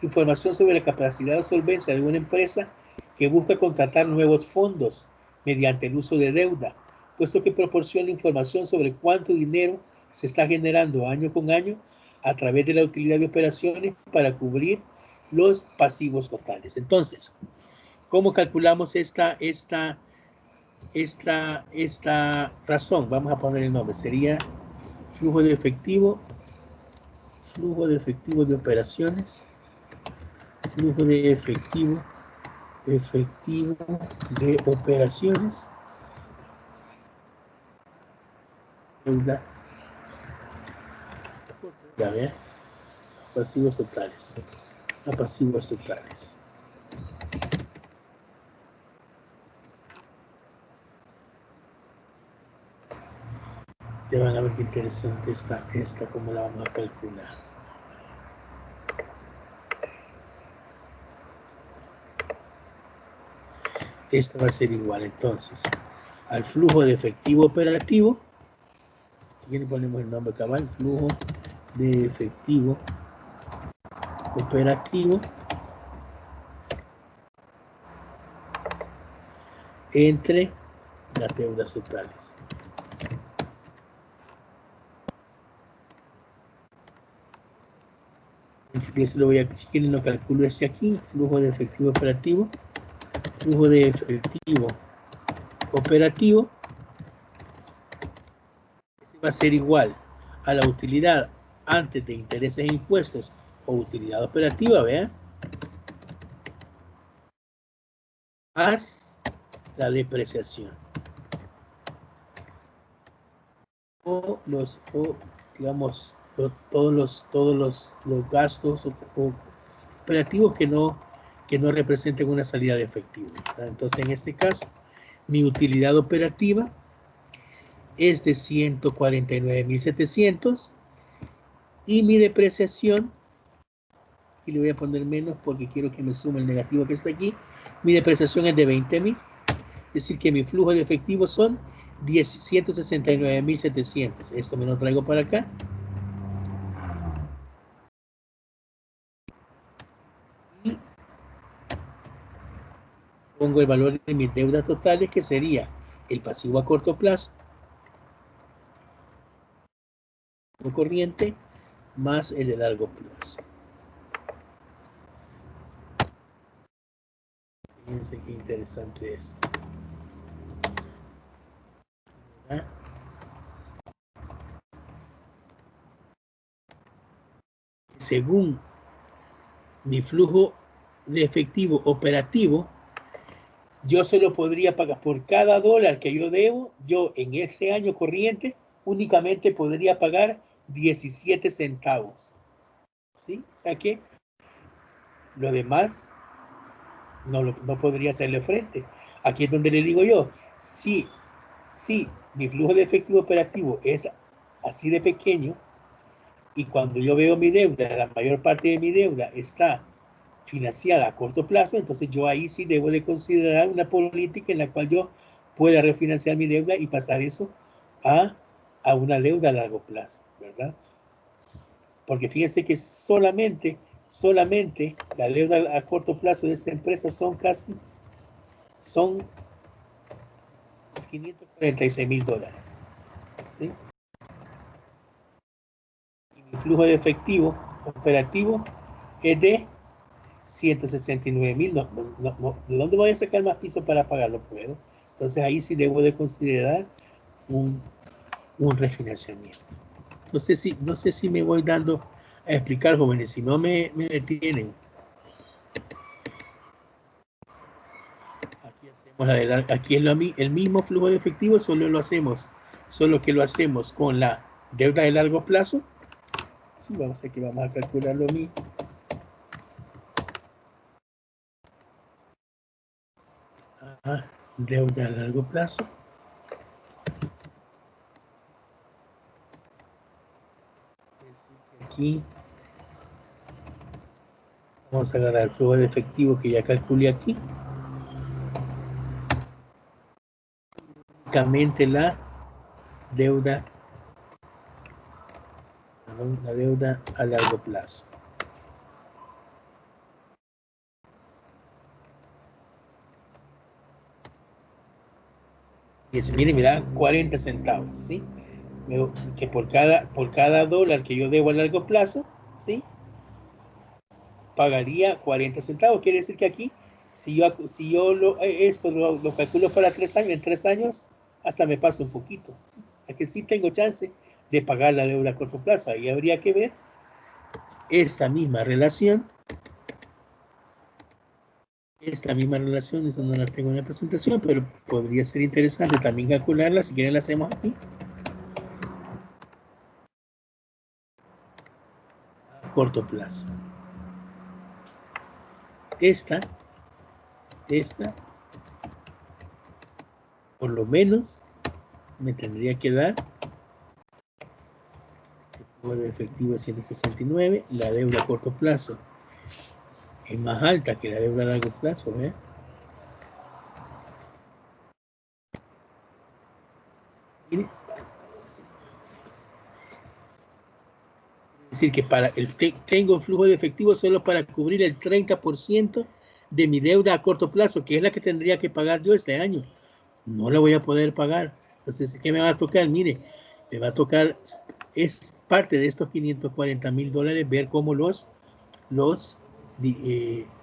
información sobre la capacidad de solvencia de una empresa que busca contratar nuevos fondos mediante el uso de deuda puesto que proporciona información sobre cuánto dinero se está generando año con año a través de la utilidad de operaciones para cubrir los pasivos totales. Entonces, ¿cómo calculamos esta razón? Vamos a poner el nombre. Sería flujo de efectivo de operaciones, flujo de efectivo de operaciones, deuda, ya vean, pasivos totales, a pasivos totales. Ya van a ver qué interesante esta cómo la vamos a calcular. Esta va a ser igual entonces al flujo de efectivo operativo. Si quieren ponemos el nombre cabal, flujo de efectivo operativo entre las deudas totales. Si quieren lo calculo ese aquí, flujo de efectivo operativo, flujo de efectivo operativo, va a ser igual a la utilidad antes de intereses e impuestos o utilidad operativa, vean, más la depreciación digamos todos los gastos operativos que no representen una salida de efectivo, ¿verdad? Entonces en este caso mi utilidad operativa es de 149.700 y mi depreciación, y le voy a poner menos porque quiero que me sume el negativo que está aquí, mi depreciación es de 20.000, es decir que mi flujo de efectivo son 169.700. Esto me lo traigo para acá. Y pongo el valor de mis deudas totales, que sería el pasivo a corto plazo, corriente, más el de largo plazo. Fíjense qué interesante esto. ¿Ah? Según mi flujo de efectivo operativo, yo solo podría pagar por cada dólar que yo debo, yo en ese año corriente únicamente podría pagar 17 centavos. ¿Sí? O sea que lo demás no podría hacerle frente. Aquí es donde le digo yo, si mi flujo de efectivo operativo es así de pequeño y cuando yo veo mi deuda, la mayor parte de mi deuda está financiada a corto plazo, entonces yo ahí sí debo de considerar una política en la cual yo pueda refinanciar mi deuda y pasar eso a una deuda a largo plazo, ¿verdad? Porque fíjense que solamente la deuda a corto plazo de esta empresa son $546,000, ¿sí? Y mi flujo de efectivo operativo es de 169,000. ¿De dónde voy a sacar más piso para pagarlo? Puedo. Entonces ahí sí debo de considerar un refinanciamiento. No sé si me voy dando a explicar, jóvenes, si no me detienen. Aquí es el mismo flujo de efectivo, solo que lo hacemos con la deuda de largo plazo. Sí, vamos a calcular lo mismo. Deuda a largo plazo. Aquí vamos a agarrar el flujo de efectivo que ya calculé aquí. Únicamente la deuda a largo plazo. Y dice, mire, me da 40 centavos, ¿sí? Que por cada dólar que yo debo a largo plazo, ¿sí? Pagaría 40 centavos. Quiere decir que aquí, si yo esto lo calculo para 3 años, en 3 años hasta me paso un poquito, ¿sí? Aquí sí tengo chance de pagar la deuda a corto plazo. Ahí habría que ver esta misma relación. Esta misma relación, esa no la tengo en la presentación, pero podría ser interesante también calcularla. Si quieren la hacemos aquí. A corto plazo. Esta, por lo menos, me tendría que dar el flujo de efectivo de 169, la deuda a corto plazo es más alta que la deuda a largo plazo, ¿ve? Mire. Es decir, que tengo flujo de efectivo solo para cubrir el 30% de mi deuda a corto plazo, que es la que tendría que pagar yo este año. No la voy a poder pagar. Entonces, ¿qué me va a tocar? Mire, me va a tocar, es parte de estos $540,000, ver cómo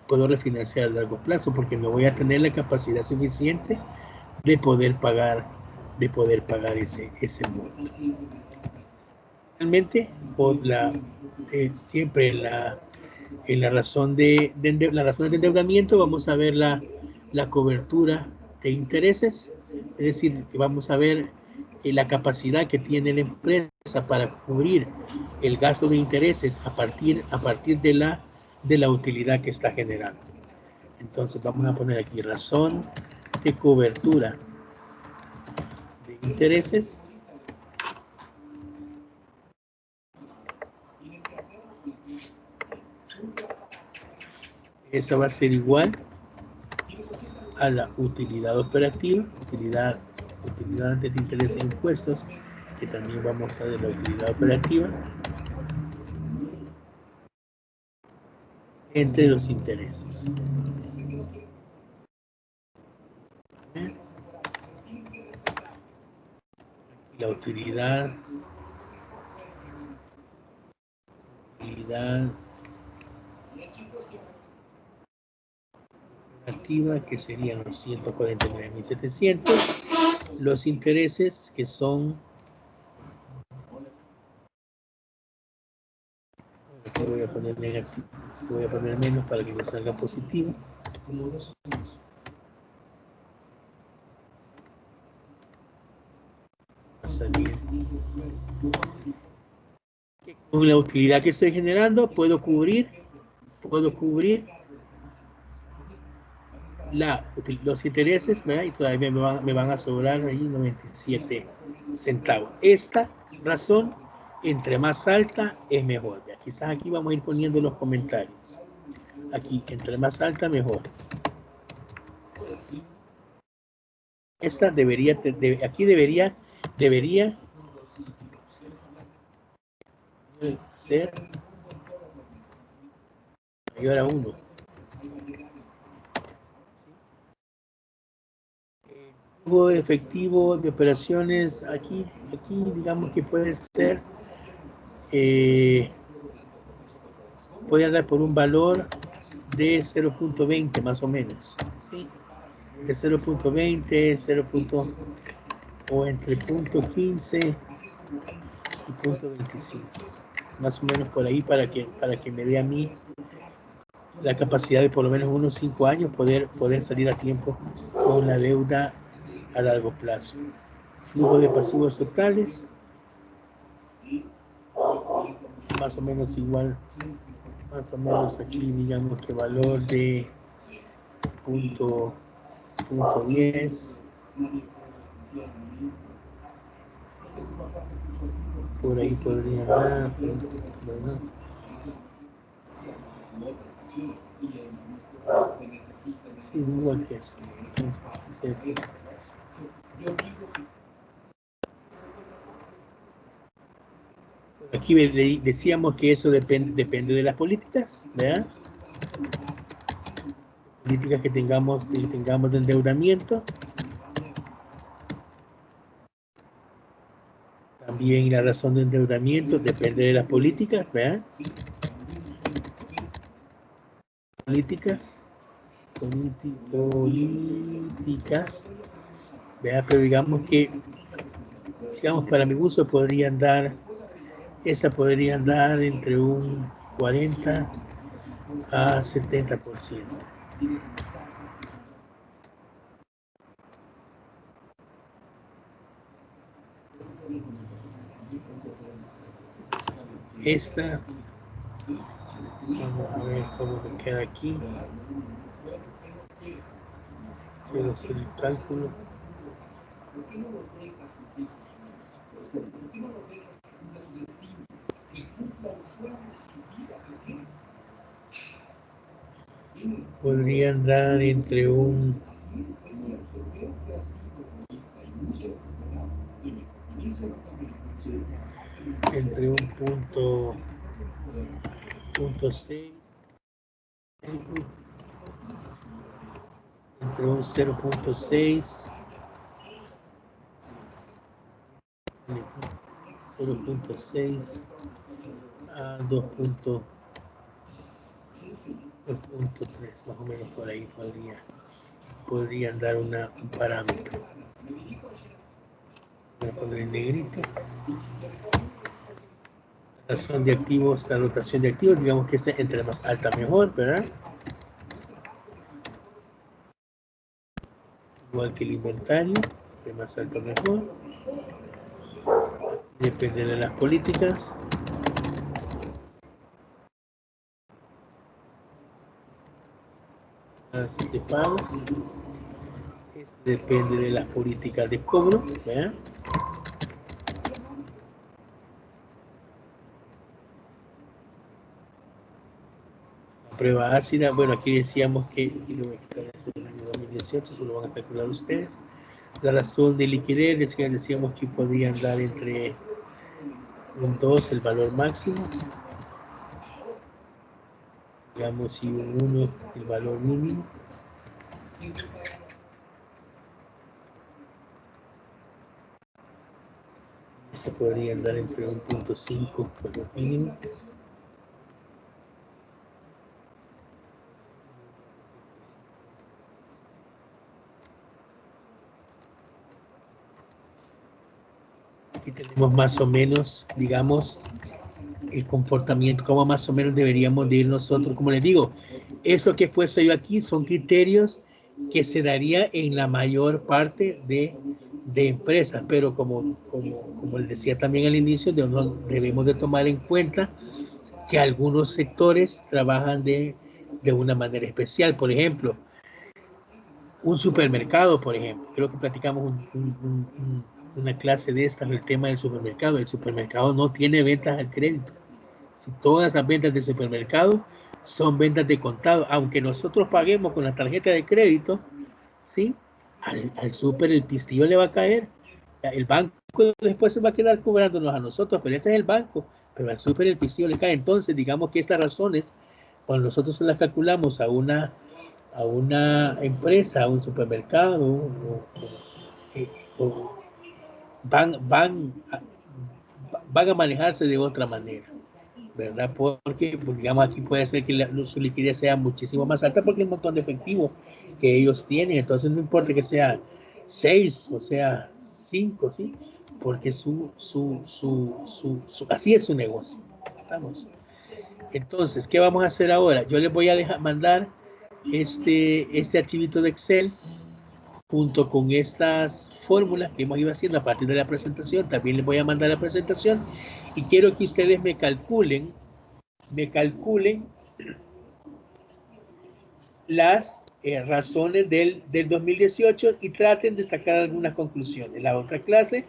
puedo refinanciar a largo plazo, porque no voy a tener la capacidad suficiente de poder pagar ese monto. Realmente, siempre en la razón de endeudamiento vamos a ver la cobertura de intereses, es decir, vamos a ver la capacidad que tiene la empresa para cubrir el gasto de intereses a partir de la utilidad que está generando. Entonces vamos a poner aquí razón de cobertura de intereses. Esa va a ser igual a la utilidad operativa, utilidad antes de intereses e impuestos, que también vamos a ver la utilidad operativa, entre los intereses. La utilidad operativa, que serían los 149.700, los intereses, que son, aquí voy a poner negativo, voy a poner menos para que me salga positivo. Va a salir. Con la utilidad que estoy generando puedo cubrir los intereses, ¿verdad? Y todavía me van a sobrar ahí 97 centavos. Esta razón, entre más alta, es mejor. ¿Verdad? Quizás aquí vamos a ir poniendo los comentarios. Aquí, entre más alta, mejor. Esta aquí debería ser mayor a 1. El flujo efectivo de operaciones aquí digamos que puede ser, puede andar por un valor de 0.20 más o menos, ¿sí? De 0.20, o entre 0.15 y 0.25, más o menos por ahí, para que me dé a mí la capacidad de por lo menos unos 5 años poder salir a tiempo con la deuda a largo plazo. Flujo de pasivos totales, más o menos igual, más o menos aquí digamos que valor de punto 10, por ahí podría dar, bueno, sí, igual que esto. Aquí decíamos que eso depende de las políticas, ¿verdad? Políticas que tengamos de endeudamiento. También la razón de endeudamiento depende de las políticas, ¿verdad? Políticas, ¿verdad? Pero digamos que, digamos, para mi gusto podrían dar entre un 40 a 70%. Esta, vamos a ver cómo me queda aquí. Voy a hacer el cálculo. Podrían dar entre un punto 6, entre un 0.6 a 2.3, más o menos por ahí podrían dar un parámetro. Voy a poner en negrito. La razón de activos, la rotación de activos, digamos que esté entre más alta mejor, ¿verdad? Igual que el inventario, entre más alto mejor. Depende de las políticas. De pago. Depende de las políticas de cobro, ¿verdad? La prueba ácida, bueno, aquí decíamos que, y lo voy a quitar desde el año 2018, se lo van a calcular ustedes. La razón de liquidez, decíamos que podían dar entre un 2 el valor máximo, digamos, y un 1 el valor mínimo. Se podrían dar entre un 0.5 valor mínimo. Aquí tenemos más o menos, digamos, el comportamiento, cómo más o menos deberíamos de ir nosotros. Como les digo, eso que he puesto yo aquí son criterios que se daría en la mayor parte de empresas, pero como les decía también al inicio, debemos de tomar en cuenta que algunos sectores trabajan de una manera especial. Por ejemplo, un supermercado, por ejemplo, creo que platicamos una clase de esta, el tema del supermercado. El supermercado no tiene ventas al crédito. Si todas las ventas de supermercado son ventas de contado, aunque nosotros paguemos con la tarjeta de crédito, ¿sí? Al súper el pistillo le va a caer. El banco después se va a quedar cobrándonos a nosotros, pero ese es el banco, pero al súper el pistillo le cae. Entonces, digamos que estas razones, cuando nosotros las calculamos a una empresa, a un supermercado, van a manejarse de otra manera, ¿verdad? Porque digamos, aquí puede ser que su liquidez sea muchísimo más alta porque hay un montón de efectivo que ellos tienen. Entonces no importa que sea 6 o sea 5, ¿sí? Porque así es su negocio. Estamos. Entonces, ¿qué vamos a hacer ahora? Yo les voy a mandar este archivito de Excel junto con estas fórmulas que hemos ido haciendo a partir de la presentación. También les voy a mandar la presentación y quiero que ustedes me calculen las razones del 2018 y traten de sacar algunas conclusiones. En la otra clase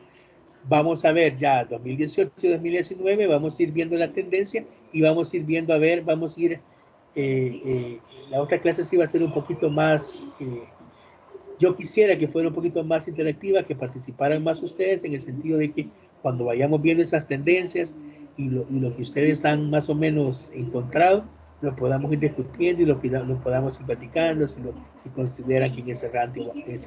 vamos a ver ya 2018 y 2019, vamos a ir viendo la tendencia y vamos a ir viendo, la otra clase sí va a ser un poquito más, yo quisiera que fuera un poquito más interactiva, que participaran más ustedes en el sentido de que cuando vayamos viendo esas tendencias y lo que ustedes han más o menos encontrado, lo podamos ir discutiendo y lo podamos ir platicando, si consideran que en ese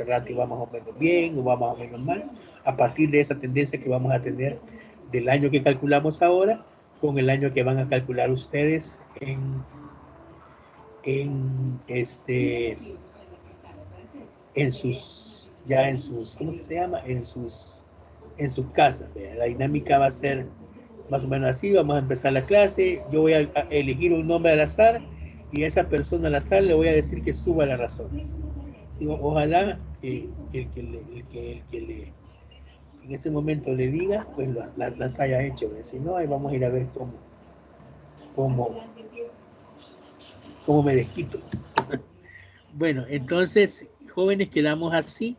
ratio va más o menos bien o va más o menos mal, a partir de esa tendencia que vamos a tener del año que calculamos ahora con el año que van a calcular ustedes en sus, ¿cómo que se llama? En sus casas. ¿Verdad? La dinámica va a ser más o menos así. Vamos a empezar la clase. Yo voy a elegir un nombre al azar y a esa persona al azar le voy a decir que suba las razones. Sí, ojalá que el que en ese momento le diga, pues las haya hecho. ¿verdad? Si no, ahí vamos a ir a ver cómo me desquito. Bueno, entonces, jóvenes, quedamos así.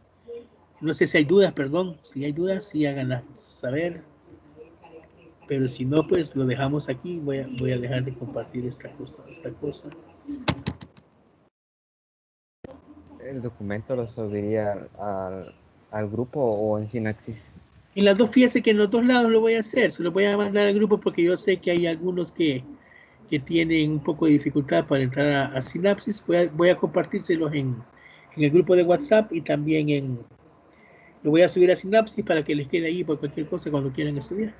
No sé si hay dudas, perdón. Si hay dudas, sí háganlas saber. Pero si no, pues lo dejamos aquí. Voy a dejar de compartir esta cosa. ¿El documento lo subiría al grupo o en Synapsis? En las dos, fíjense que en los dos lados lo voy a hacer. Se lo voy a mandar al grupo porque yo sé que hay algunos que tienen un poco de dificultad para entrar a Synapsis. Voy a compartírselos en el grupo de WhatsApp y también lo voy a subir a Synapsis para que les quede ahí por cualquier cosa cuando quieran estudiar,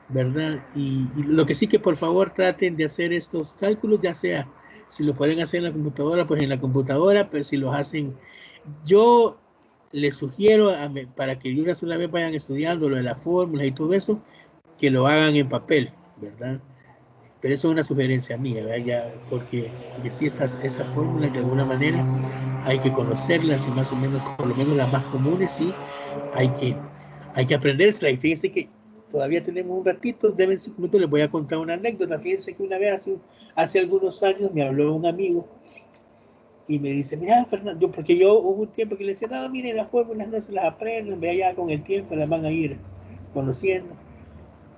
¿verdad? Y lo que sí que por favor traten de hacer estos cálculos, ya sea si lo pueden hacer en la computadora, pues en la computadora, pero si los hacen, yo les sugiero para que de una sola vez vayan estudiando lo de las fórmulas y todo eso, que lo hagan en papel, ¿verdad? Pero eso es una sugerencia mía, ¿verdad? Ya, porque sí estas fórmulas de alguna manera hay que conocerlas y más o menos, por lo menos las más comunes, sí, hay que aprendérselas. Y fíjense que todavía tenemos un ratito, deben 5 minutos, les voy a contar una anécdota. Fíjense que una vez hace algunos años me habló un amigo y me dice, mira, Fernando, porque yo hubo un tiempo que le decía, no, miren, las fórmulas no se las aprenden, vea ya con el tiempo las van a ir conociendo.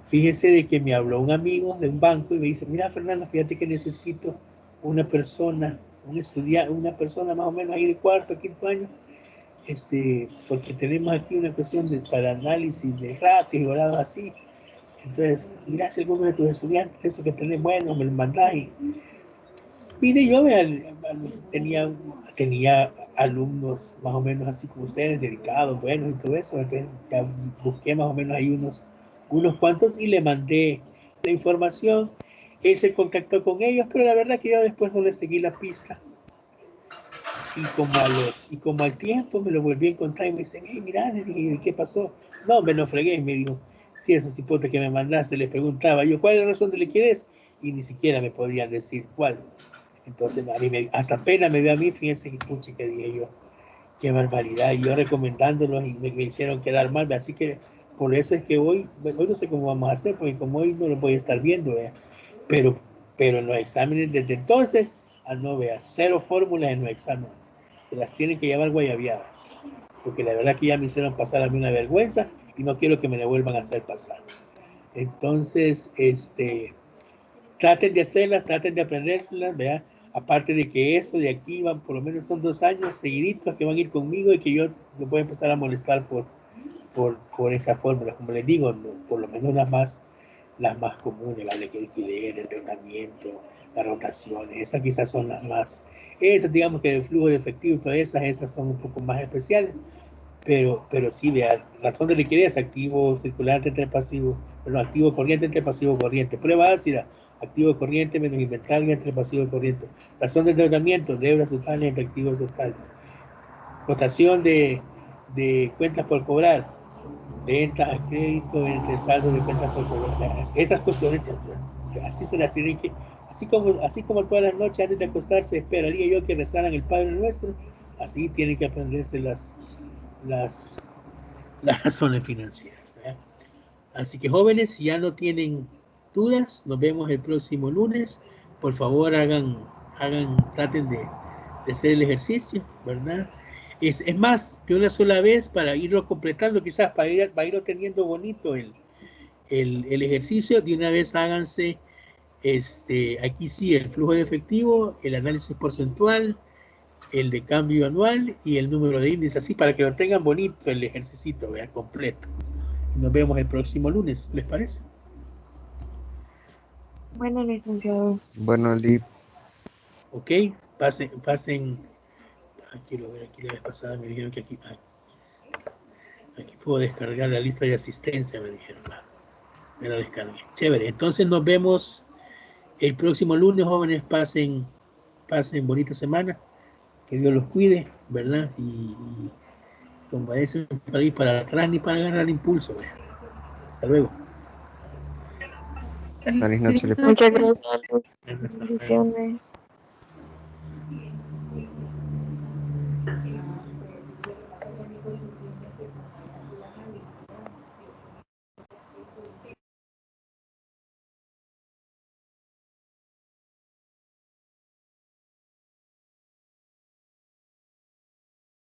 Fíjese de que me habló un amigo de un banco y me dice, mira, Fernando, fíjate que necesito una persona, un estudiante, una persona más o menos ahí de cuarto, quinto año, porque tenemos aquí una cuestión para análisis de ratios y grados así. Entonces, mira, si alguno de tus estudiantes, eso que tenés bueno, me lo mandás. Y mire, yo tenía alumnos más o menos así como ustedes, dedicados, buenos y todo eso. Entonces, ya busqué más o menos ahí unos cuantos y le mandé la información. Él se contactó con ellos, pero la verdad que yo después no le seguí la pista. Y como al tiempo me lo volví a encontrar y me dicen, hey, mira, le dije, ¿qué pasó? No, me lo fregué y me dijo, si esos hipotes que me mandaste, le preguntaba yo, ¿cuál es la razón de la liquidez? Y ni siquiera me podían decir cuál. Entonces, a mí hasta pena me dio a mí, fíjense que puche que dije yo, qué barbaridad, y yo recomendándolos y me hicieron quedar mal, así que por eso es que hoy no sé cómo vamos a hacer, porque como hoy no lo voy a estar viendo, pero en los exámenes desde entonces, no veas, 0 fórmulas en los exámenes, se las tienen que llevar guayabiadas, porque la verdad que ya me hicieron pasar a mí una vergüenza y no quiero que me la vuelvan a hacer pasar. Entonces, traten de hacerlas, traten de aprendérselas, ¿verdad? Aparte de que esto de aquí van, por lo menos son 2 años seguiditos que van a ir conmigo y que yo me voy a empezar a molestar por esa fórmula. Como les digo, no, por lo menos las más comunes, la de alquiler, el tratamiento, las rotaciones, esas quizás son las más, esas digamos que de flujo de efectivo, todas esas son un poco más especiales, pero sí, vea, razón de liquidez, activo circulante entre pasivo, bueno, activo corriente entre pasivo corriente, prueba ácida, activo corriente menos inventario entre pasivo corriente, razón de endeudamiento, deudas totales entre activos totales, rotación de cuentas por cobrar, venta a crédito entre el saldo de cuentas por cobrar, esas cuestiones, así se las tienen que, así como todas las noches antes de acostarse esperaría yo que rezaran el Padre Nuestro, así tienen que aprenderse las razones financieras, ¿verdad? Así que jóvenes, si ya no tienen dudas, nos vemos el próximo lunes. Por favor, traten de hacer el ejercicio, ¿verdad? Es más, que una sola vez para irlo completando, quizás para irlo teniendo bonito el ejercicio, de una vez háganse aquí sí el flujo de efectivo, el análisis porcentual, el de cambio anual y el número de índice, así para que lo tengan bonito el ejercicio, vean, completo. Y nos vemos el próximo lunes, ¿les parece? Bueno, licenciado. Bueno, Lee, Ok, pasen. Quiero ver, aquí la vez pasada me dijeron que aquí puedo descargar la lista de asistencia, me dijeron. me la descargué. Chévere. Entonces nos vemos el próximo lunes, jóvenes. Pasen bonita semana. Que Dios los cuide, ¿verdad? Y como dicen, para ir para atrás ni para agarrar impulso. ¿verdad? Hasta luego. Feliz noche. Muchas gracias. Hasta luego. Bendiciones.